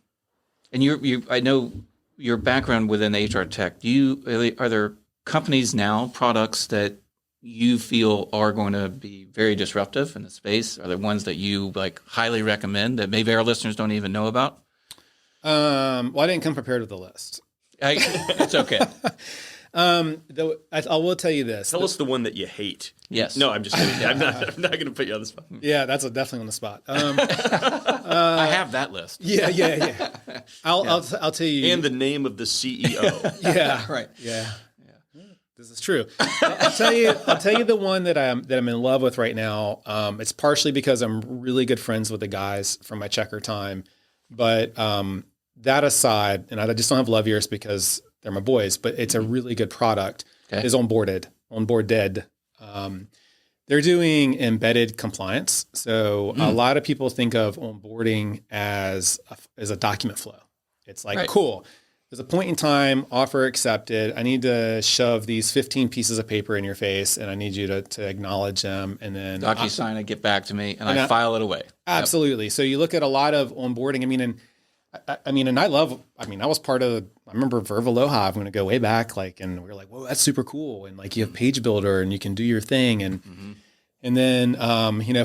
Speaker 1: and I know your background within HR tech, are there companies now, products that you feel are going to be very disruptive in the space? Are there ones that you highly recommend that maybe our listeners don't even know about?
Speaker 3: Well, I didn't come prepared with a list.
Speaker 1: It's okay.
Speaker 3: I will tell you this.
Speaker 2: Tell us the one that you hate.
Speaker 1: Yes.
Speaker 2: No, I'm just kidding. I'm not going to put you on the spot.
Speaker 3: Yeah, that's definitely on the spot.
Speaker 1: I have that list.
Speaker 3: Yeah. I'll tell you.
Speaker 2: And the name of the CEO.
Speaker 3: Yeah.
Speaker 1: Right.
Speaker 3: Yeah. This is true. I'll tell you the one that I'm in love with right now. It's partially because I'm really good friends with the guys from my Checkr time, but that aside, and I just don't have love years because they're my boys, but it's a really good product. Okay. Is Onboarded. They're doing embedded compliance. So a lot of people think of onboarding as a document flow. It's cool. There's a point in time, offer accepted. I need to shove these 15 pieces of paper in your face, and I need you to acknowledge them, and then
Speaker 1: DocuSign it, get back to me, and I file it away.
Speaker 3: Absolutely. Yep. So you look at a lot of onboarding. I was part of. I remember Vurv Aloha. I'm going to go way back, and we were like, "Whoa, that's super cool!" And you have Page Builder, and you can do your thing, and then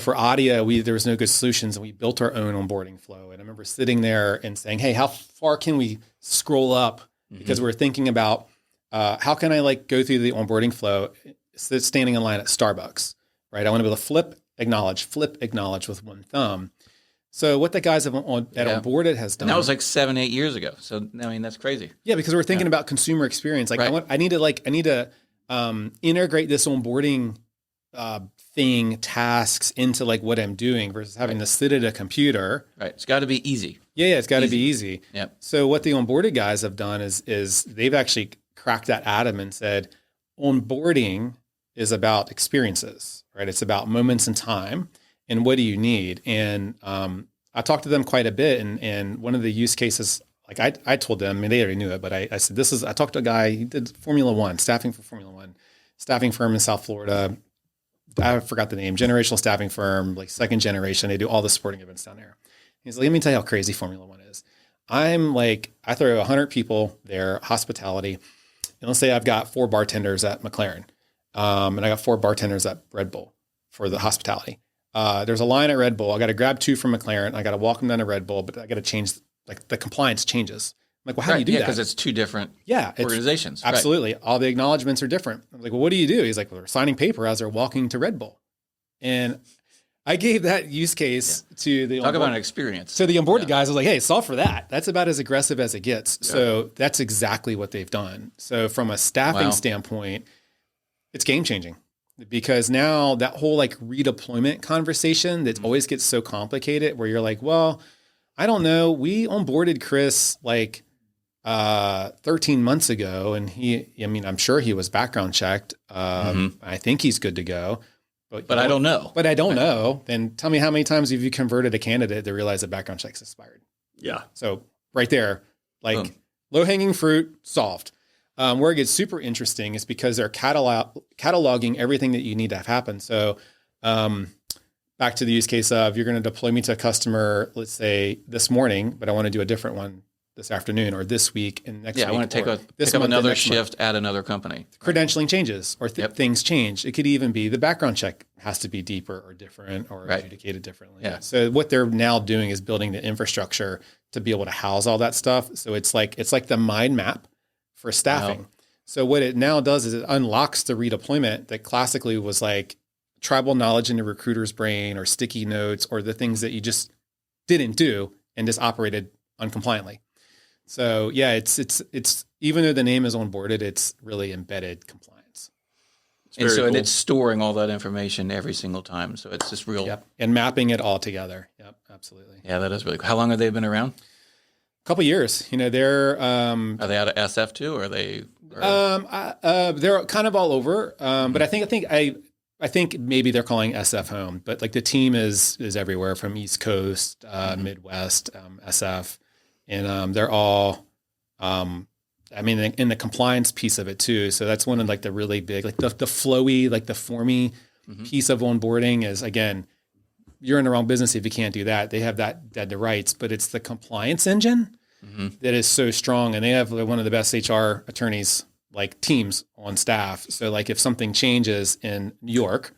Speaker 3: for Adia, there was no good solutions, and we built our own onboarding flow. And I remember sitting there and saying, "Hey, how far can we scroll up?" Because we're thinking about how can I go through the onboarding flow, standing in line at Starbucks, right? I want to be able to flip, acknowledge with one thumb. So what the guys at Onboarded has done.
Speaker 1: And that was 7-8 years ago. So that's crazy.
Speaker 3: Yeah, because we're thinking about consumer experience. I need to integrate this onboarding tasks into what I'm doing versus having to sit at a computer.
Speaker 1: Right. It's got to be easy.
Speaker 3: Yeah, it's got to be easy.
Speaker 1: Yep.
Speaker 3: So what the Onboarded guys have done is they've actually cracked that atom and said onboarding is about experiences, right? It's about moments in time. And what do you need? And I talked to them quite a bit. And one of the use cases I told them, I mean, they already knew it, but I said, I talked to a guy, he did Formula One, staffing for Formula One, staffing firm in South Florida. I forgot the name, generational staffing firm, like second generation. They do all the sporting events down there. He's like, let me tell you how crazy Formula One is. I throw 100 people there, hospitality. And let's say I've got 4 bartenders at McLaren. And I got 4 bartenders at Red Bull for the hospitality. There's a line at Red Bull. I got to grab 2 from McLaren. I got to walk them down to Red Bull, but I got to change, like the compliance changes. I'm like, well, how do you do that?
Speaker 1: Because it's 2 different organizations.
Speaker 3: Absolutely. All the acknowledgments are different. I'm like, well, what do you do? He's like, well, they're signing paper as they're walking to Red Bull. And I gave that use case to the
Speaker 1: talk about an experience.
Speaker 3: So the onboarded guys, I was like, hey, solve for that. That's about as aggressive as it gets. Yeah. So that's exactly what they've done. So from a staffing standpoint, it's game changing because now that whole like redeployment conversation that always gets so complicated where you're like, well, I don't know. We onboarded Chris like 13 months ago and I'm sure he was background checked. I think he's good to go. But I don't know. But I don't know. Then tell me how many times have you converted a candidate to realize that background check's expired?
Speaker 2: Yeah.
Speaker 3: So right there, like low hanging fruit solved. Where it gets super interesting is because they're cataloging everything that you need to have happen. So back to the use case of you're going to deploy me to a customer, let's say this morning, but I want to do a different one this afternoon or this week and next week.
Speaker 1: I want to pick up another shift at another company.
Speaker 3: Credentialing changes or things change. It could even be the background check has to be deeper or different or adjudicated differently. Yeah. So what they're now doing is building the infrastructure to be able to house all that stuff. So it's like the mind map for staffing. Wow. So what it now does is it unlocks the redeployment that classically was like tribal knowledge in the recruiter's brain or sticky notes or the things that you just didn't do and just operated uncompliantly. So yeah, it's even though the name is onboarded, it's really embedded compliance.
Speaker 1: And it's storing all that information every single time. So it's just real.
Speaker 3: Yep. And mapping it all together. Yep, absolutely.
Speaker 1: Yeah, that is really cool. How long have they been around?
Speaker 3: A couple of years. They're
Speaker 1: are they out of SF too, or are they?
Speaker 3: They're kind of all over. But I think maybe they're calling SF home. But like the team is everywhere from East Coast, Midwest, SF. And they're all, in the compliance piece of it too. So that's one of like the really big, like the flowy, like the formy piece of onboarding is, again, you're in the wrong business if you can't do that. They have that dead to rights, but it's the compliance engine that is so strong. And they have one of the best HR attorneys, like teams on staff. So like if something changes in New York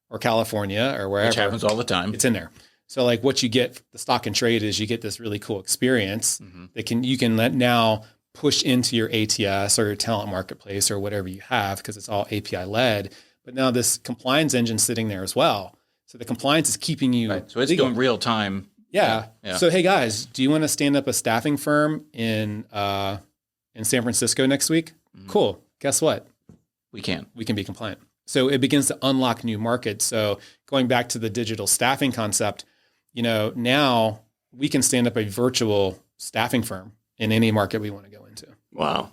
Speaker 3: or California or wherever.
Speaker 1: Which happens all the time.
Speaker 3: It's in there. So like what you get, the stock and trade is you get this really cool experience that you can now push into your ATS or your talent marketplace or whatever you have because it's all API led. But now this compliance engine sitting there as well. So the compliance is keeping you.
Speaker 1: Right. So it's doing real time.
Speaker 3: Yeah. So hey guys, do you want to stand up a staffing firm in San Francisco next week? Cool. Guess what?
Speaker 1: We can
Speaker 3: be compliant. So it begins to unlock new markets. So going back to the digital staffing concept. Now we can stand up a virtual staffing firm in any market we want to go into.
Speaker 2: Wow.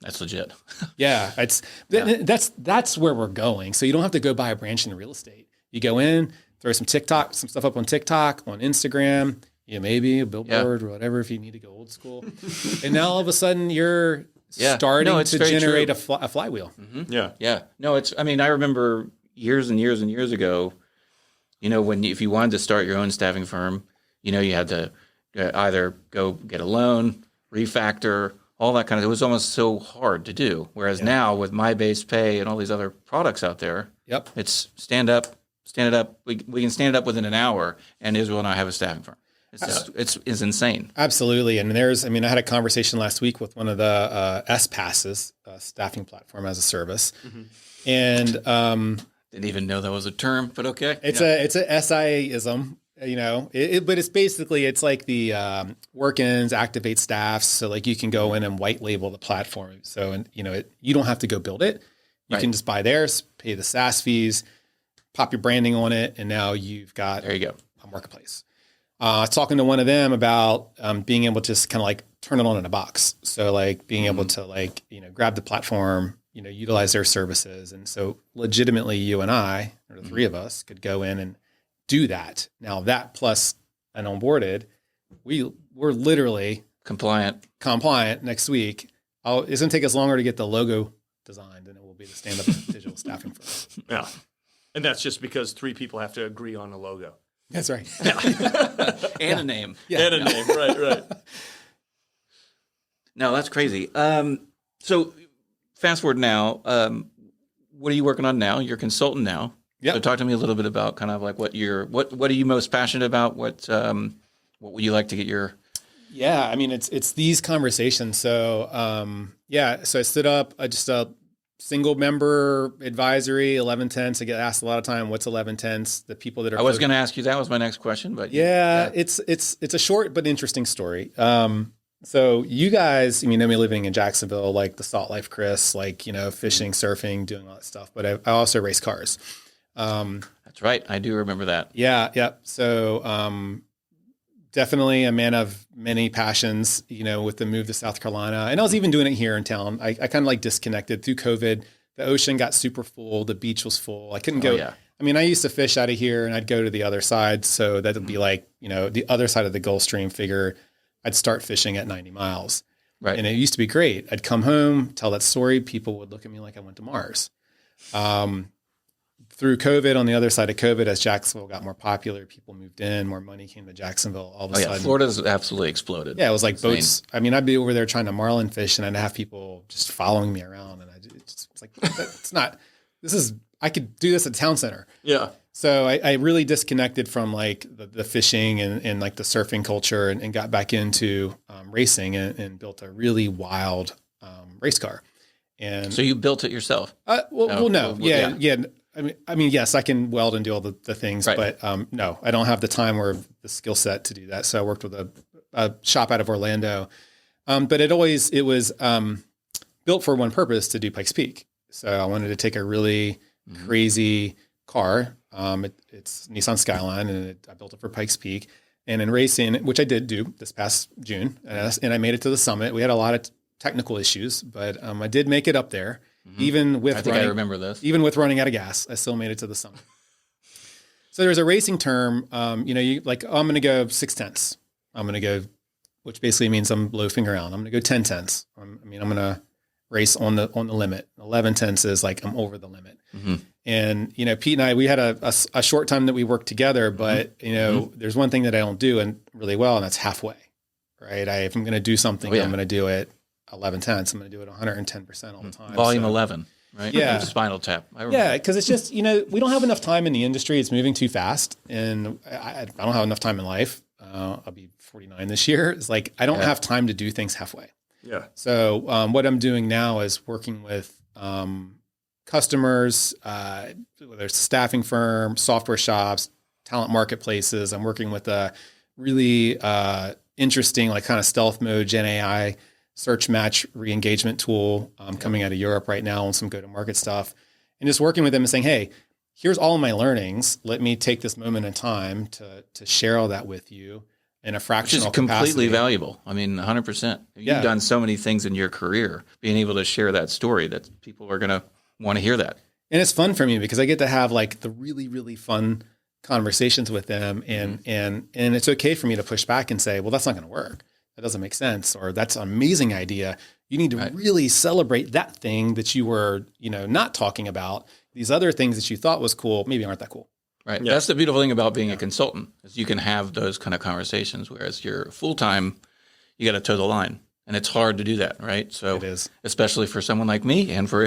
Speaker 1: That's legit.
Speaker 3: Yeah. That's where we're going. So you don't have to go buy a branch in real estate. You go in, throw some stuff up on TikTok, on Instagram, maybe a billboard or whatever, if you need to go old school. And now all of a sudden you're starting to generate a flywheel.
Speaker 2: Yeah.
Speaker 1: Yeah. No, I remember years and years and years ago, if you wanted to start your own staffing firm, you had to either go get a loan, refactor, all that kind of. It was almost so hard to do. Whereas now with My Base Pay and all these other products out there, it's stand it up. We can stand it up within an hour, and Israel and I have a staffing firm. It's insane.
Speaker 3: Absolutely. And I had a conversation last week with one of the S-Passes, staffing platform as a service, and.
Speaker 1: Didn't even know that was a term, but okay.
Speaker 3: It's a SIA-ism, but it's basically, it's like the work-ins, activate staffs. So like you can go in and white label the platform. So, you don't have to go build it. You can just buy theirs, pay the SaaS fees, pop your branding on it. And now you've got
Speaker 1: there you go.
Speaker 3: A marketplace. I was talking to one of them about being able to just kind of like turn it on in a box. So like being able to like, grab the platform, utilize their services. And so legitimately you and I, or the three of us, could go in and do that. Now that plus an onboarded, we're literally
Speaker 1: compliant
Speaker 3: next week. It's going to take us longer to get the logo designed than it will be to stand up a digital staffing firm.
Speaker 2: Yeah. And that's just because 3 people have to agree on a logo.
Speaker 3: That's right.
Speaker 1: and a name.
Speaker 2: Yeah. And a name. Right.
Speaker 1: No, that's crazy. So fast forward now. What are you working on now? You're a consultant now.
Speaker 3: Yeah.
Speaker 1: So talk to me a little bit about kind of like what are you most passionate about? What would you like to get your...
Speaker 3: Yeah, I mean, it's these conversations. So, so I stood up just a single member advisory, 11/10. I get asked a lot of time, what's 11/10? The people that are...
Speaker 1: I was going to ask you, that was my next question, but...
Speaker 3: It's a short but interesting story. So you guys, me living in Jacksonville, like the Salt Life Chris, like, fishing, surfing, doing all that stuff. But I also race cars.
Speaker 1: That's right. I do remember that.
Speaker 3: Yeah. So, definitely a man of many passions, with the move to South Carolina. And I was even doing it here in town. I kind of like disconnected through COVID. The ocean got super full. The beach was full. I couldn't go.
Speaker 1: Yeah.
Speaker 3: I mean, I used to fish out of here and I'd go to the other side. So that would be like, the other side of the Gulf Stream. Figure I'd start fishing at 90 miles.
Speaker 1: Right.
Speaker 3: And it used to be great. I'd come home, tell that story. People would look at me like I went to Mars. Through COVID, on the other side of COVID, as Jacksonville got more popular, people moved in, more money came to Jacksonville. All of a sudden,
Speaker 1: Florida's absolutely exploded.
Speaker 3: Yeah, it was like boats. I mean, I'd be over there trying to marlin fish, and I'd have people just following me around, and it's like, it's not. I could do this at town center.
Speaker 2: Yeah.
Speaker 3: So I really disconnected from like the fishing and like the surfing culture, and got back into racing and built a really wild race car. And
Speaker 1: so you built it yourself?
Speaker 3: No. Yeah. I mean, yes, I can weld and do all the things,
Speaker 1: right.
Speaker 3: But no, I don't have the time or the skill set to do that. So I worked with a shop out of Orlando, but it was built for one purpose, to do Pikes Peak. So I wanted to take a really crazy car. It's Nissan Skyline, and I built it for Pikes Peak. And in racing, which I did do this past June, and I made it to the summit. We had a lot of technical issues, but I did make it up there. Even with
Speaker 1: I remember this.
Speaker 3: Even with running out of gas, I still made it to the summit. So there's a racing term, you like, I'm going to go 6/10. I'm going to go, which basically means I'm loafing around. I'm going to go 10/10. I'm going to race on the limit. 11/10 is like I'm over the limit.
Speaker 1: Mm-hmm.
Speaker 3: And Pete and I, we had a short time that we worked together, but there's one thing that I don't do and really well, and that's halfway. Right? If I'm going to do something, I'm going to do it 11/10. I'm going to do it 110% all the time.
Speaker 1: Volume 11, right?
Speaker 3: Yeah.
Speaker 1: Spinal Tap.
Speaker 3: Yeah, because it's just, we don't have enough time in the industry. It's moving too fast. And I don't have enough time in life. I'll be 49 this year. It's like, I don't have time to do things halfway.
Speaker 2: Yeah.
Speaker 3: So what I'm doing now is working with customers, whether it's a staffing firm, software shops, talent marketplaces. I'm working with a really interesting, like kind of stealth mode, Gen AI search match re-engagement tool coming out of Europe right now on some go-to-market stuff, and just working with them and saying, hey, here's all of my learnings. Let me take this moment in time to share all that with you in a fractional capacity.
Speaker 1: Which is completely valuable. I mean, 100%. You've done so many things in your career, being able to share that story, that people are going to want to hear that.
Speaker 3: And it's fun for me because I get to have like the really, really fun conversations with them, and it's okay for me to push back and say, well, that's not going to work. That doesn't make sense, or that's an amazing idea. You need to really celebrate that thing that you were, not talking about. These other things that you thought was cool, maybe aren't that cool.
Speaker 1: Right. Yeah. That's the beautiful thing about being a consultant, is you can have those kind of conversations, whereas you're full-time, you got to toe the line, and it's hard to do that. Right. So
Speaker 3: it is,
Speaker 1: especially for someone like me and for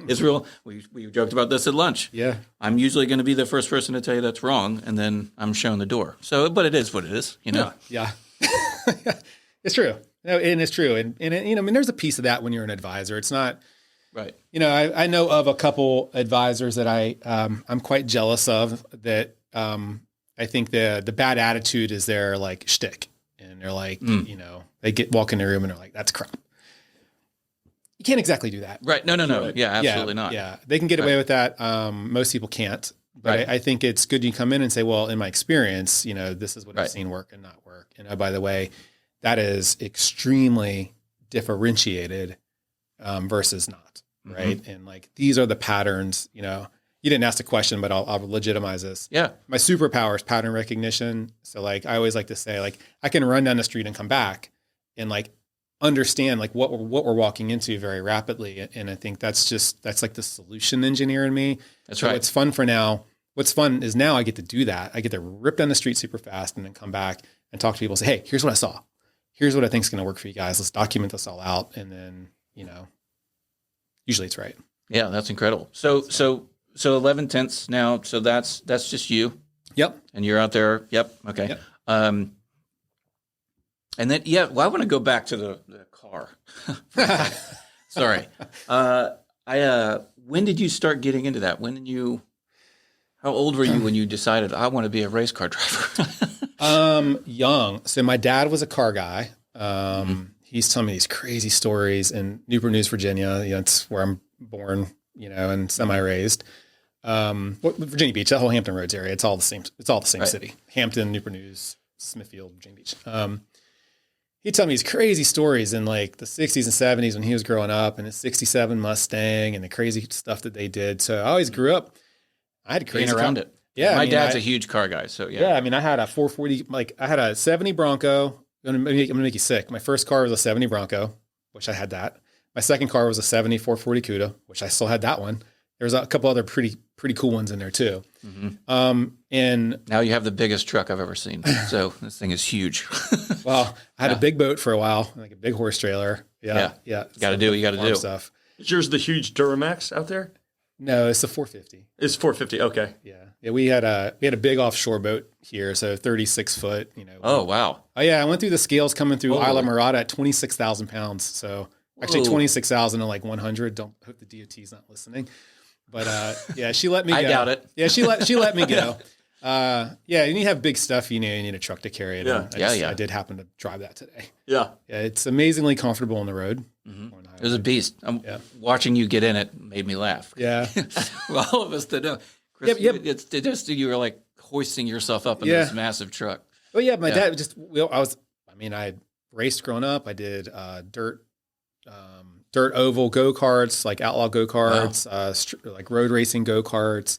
Speaker 1: Israel, we joked about this at lunch.
Speaker 3: Yeah.
Speaker 1: I'm usually going to be the first person to tell you that's wrong, and then I'm shown the door. So, but it is what it is,
Speaker 3: Yeah. It's true. And it's true. And I mean, there's a piece of that when you're an advisor. It's not
Speaker 1: right.
Speaker 3: I know of a couple advisors that I'm quite jealous of, that I think the bad attitude is their like shtick, and they're like, they walk in the room and they're like, that's crap. You can't exactly do that.
Speaker 1: Right. No. Right. Yeah, absolutely not.
Speaker 3: Yeah. They can get away with that. Most people can't. But I think it's good you come in and say, well, in my experience, this is what I've seen work and not work. And by the way, that is extremely differentiated versus not, right? Mm-hmm. And like, these are the patterns, you didn't ask the question, but I'll legitimize this.
Speaker 1: Yeah.
Speaker 3: My superpower is pattern recognition. So like, I always like to say, like, I can run down the street and come back and like understand like what we're walking into very rapidly. And I think that's like the solution engineer in me.
Speaker 1: That's right.
Speaker 3: What's fun is now I get to do that. I get to rip down the street super fast and then come back and talk to people and say, hey, here's what I saw. Here's what I think is going to work for you guys. Let's document this all out. And then, usually it's right.
Speaker 1: Yeah, that's incredible. So 11 tenths now. So that's just you.
Speaker 3: Yep.
Speaker 1: And you're out there. Yep. Okay.
Speaker 3: Yep.
Speaker 1: And then, I want to go back to the car. Sorry. When did you start getting into that? How old were you when you decided I want to be a race car driver?
Speaker 3: Young. So my dad was a car guy. He's telling me these crazy stories in Newport News, Virginia. It's where I'm born, and semi-raised. Virginia Beach, that whole Hampton Roads area, it's all the same. It's all the same city. Hampton, Newport News, Smithfield, Virginia Beach. He'd tell me these crazy stories in like the 60s and 70s when he was growing up, and his 67 Mustang and the crazy stuff that they did. So I always grew up. I had crazy
Speaker 1: around it.
Speaker 3: Yeah.
Speaker 1: My dad's a huge car guy. So yeah.
Speaker 3: Yeah. I mean, I had a 440, I had a 70 Bronco. I'm going to make you sick. My first car was a 70 Bronco, which I had that. My second car was a 70 440 Cuda, which I still had that one. There was a couple other pretty cool ones in there too. Mm-hmm. And
Speaker 1: now you have the biggest truck I've ever seen. So this thing is huge.
Speaker 3: Well, I had a big boat for a while, like a big horse trailer. Yeah.
Speaker 1: Got to do what you got to do.
Speaker 3: Stuff.
Speaker 2: Is yours the huge Duramax out there?
Speaker 3: No, it's the 450.
Speaker 2: It's 450. Okay.
Speaker 3: Yeah. We had a big offshore boat here, so 36 foot.
Speaker 1: Oh wow.
Speaker 3: Oh yeah, I went through the scales coming through Isla Mirada at 26,000 pounds. So actually 26,000 to like 100. Don't hope the DOT's not listening. But she let me go.
Speaker 1: I doubt it.
Speaker 3: Yeah, she let me go. And you have big stuff, you need a truck to carry it.
Speaker 2: Yeah.
Speaker 3: I did happen to drive that today.
Speaker 2: Yeah.
Speaker 3: It's amazingly comkomfortable on the road.
Speaker 1: Mm-hmm. It was a beast. Watching you get in it made me laugh.
Speaker 3: Yeah.
Speaker 1: Well, all of us that know. Chris, you were like hoisting yourself up in this massive truck.
Speaker 3: Well, yeah, my dad I raced growing up. I did dirt oval go-karts, like outlaw go-karts, like road racing go-karts,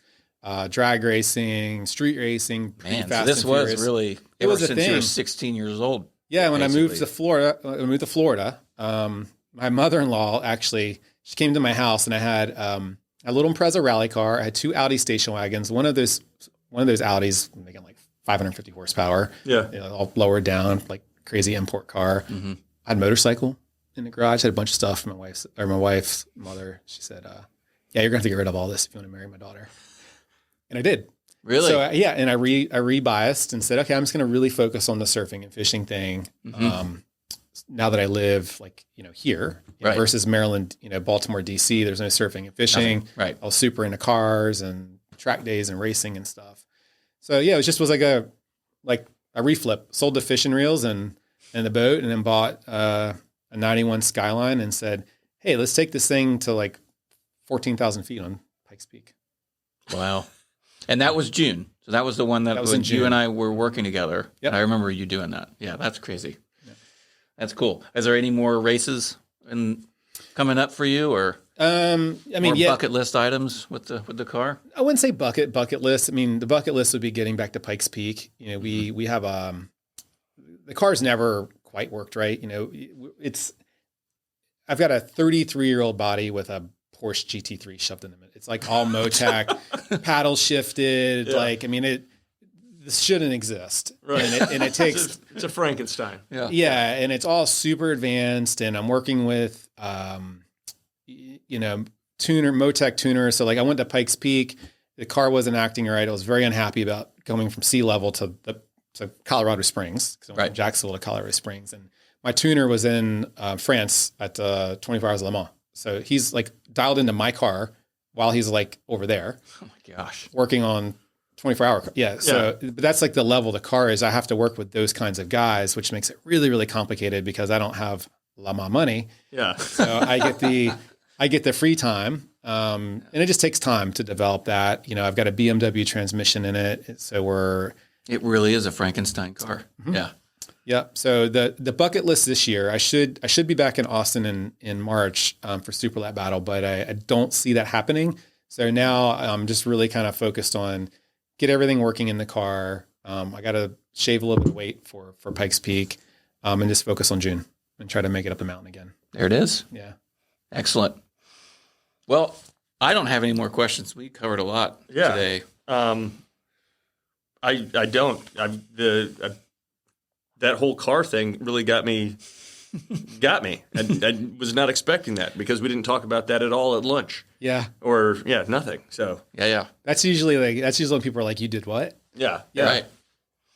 Speaker 3: drag racing, street racing.
Speaker 1: Man, so this was really,
Speaker 3: it was a
Speaker 1: since
Speaker 3: thing.
Speaker 1: you were 16 years old.
Speaker 3: Yeah, when I moved to Florida, my mother-in-law actually, she came to my house and I had a little Impreza rally car. I had two Audi station wagons. One of those Audis making like 550 horsepower.
Speaker 2: Yeah.
Speaker 3: All lowered down, like crazy import car. Mm-hmm. I had a motorcycle in the garage. I had a bunch of stuff. My wife's mother, she said, you're going to have to get rid of all this if you want to marry my daughter. And I did.
Speaker 1: Really?
Speaker 3: So and I rebiased and said, okay, I'm just going to really focus on the surfing and fishing thing. Mm-hmm. Now that I live here versus Maryland, Baltimore, DC, there's no surfing and fishing.
Speaker 1: Nothing. Right.
Speaker 3: I was super into cars and track days and racing and stuff. So it was like a reflip, sold the fishing reels and the boat, and then bought a 91 Skyline and said, hey, let's take this thing to like 14,000 feet on Pikes Peak.
Speaker 1: Wow. And that was June. So that was the one that was when you and I were working together. Yep. I remember you doing that. Yeah, that's crazy. Yeah. That's cool. Is there any more races coming up for you, or bucket list items with the car?
Speaker 3: I wouldn't say bucket list. I mean, the bucket list would be getting back to Pikes Peak. We have the car's never quite worked right. I've got a 33-year-old body with a Porsche GT3 shoved in the middle. It's like all Motec, paddle shifted. Yeah. This shouldn't exist. Right. And it takes
Speaker 2: it's a Frankenstein.
Speaker 3: Yeah. Yeah. And it's all super advanced. And I'm working with, Motec tuner. So I went to Pikes Peak. The car wasn't acting right. I was very unhappy about going from sea level to Colorado Springs. Because I went from Jacksonville to Colorado Springs. And my tuner was in France at 24 Hours of Le Mans. So he's dialed into my car while he's over there.
Speaker 1: Oh my gosh.
Speaker 3: Working on 24-hour. Yeah. So but that's the level the car is. I have to work with those kinds of guys, which makes it really, really complicated because I don't have Le Mans money.
Speaker 2: Yeah.
Speaker 3: So I get the free time. And it just takes time to develop that. I've got a BMW transmission in it. So
Speaker 1: it really is a Frankenstein car. Mm-hmm. Yeah.
Speaker 3: Yeah. So the bucket list this year, I should be back in Austin in March for Super Lap Battle, but I don't see that happening. So now I'm just really kind of focused on get everything working in the car. I got to shave a little bit of weight for Pikes Peak and just focus on June. and try to make it up the mountain again.
Speaker 1: There it is.
Speaker 3: Yeah.
Speaker 1: Excellent. Well, I don't have any more questions. We covered a lot today.
Speaker 2: I don't. That whole car thing really got me. I was not expecting that because we didn't talk about that at all at lunch.
Speaker 3: Yeah.
Speaker 2: Or nothing. So
Speaker 1: yeah.
Speaker 3: That's usually when people are like, "You did what?"
Speaker 2: Yeah.
Speaker 1: Right.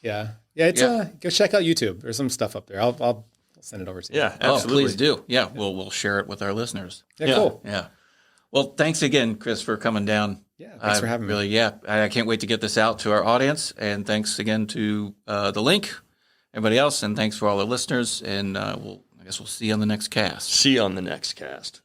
Speaker 3: Yeah. Yeah. It's go check out YouTube. There's some stuff up there. I'll send it over to you.
Speaker 2: Yeah. Absolutely.
Speaker 1: Please do. Yeah. We'll share it with our listeners.
Speaker 3: Yeah. Cool.
Speaker 1: Yeah. Well, thanks again, Chris, for coming down.
Speaker 3: Yeah. Thanks for having me.
Speaker 1: Yeah. I can't wait to get this out to our audience. And thanks again to the link, everybody else, and thanks for all the listeners. And I guess we'll see you on the next cast.
Speaker 2: See you on the next cast.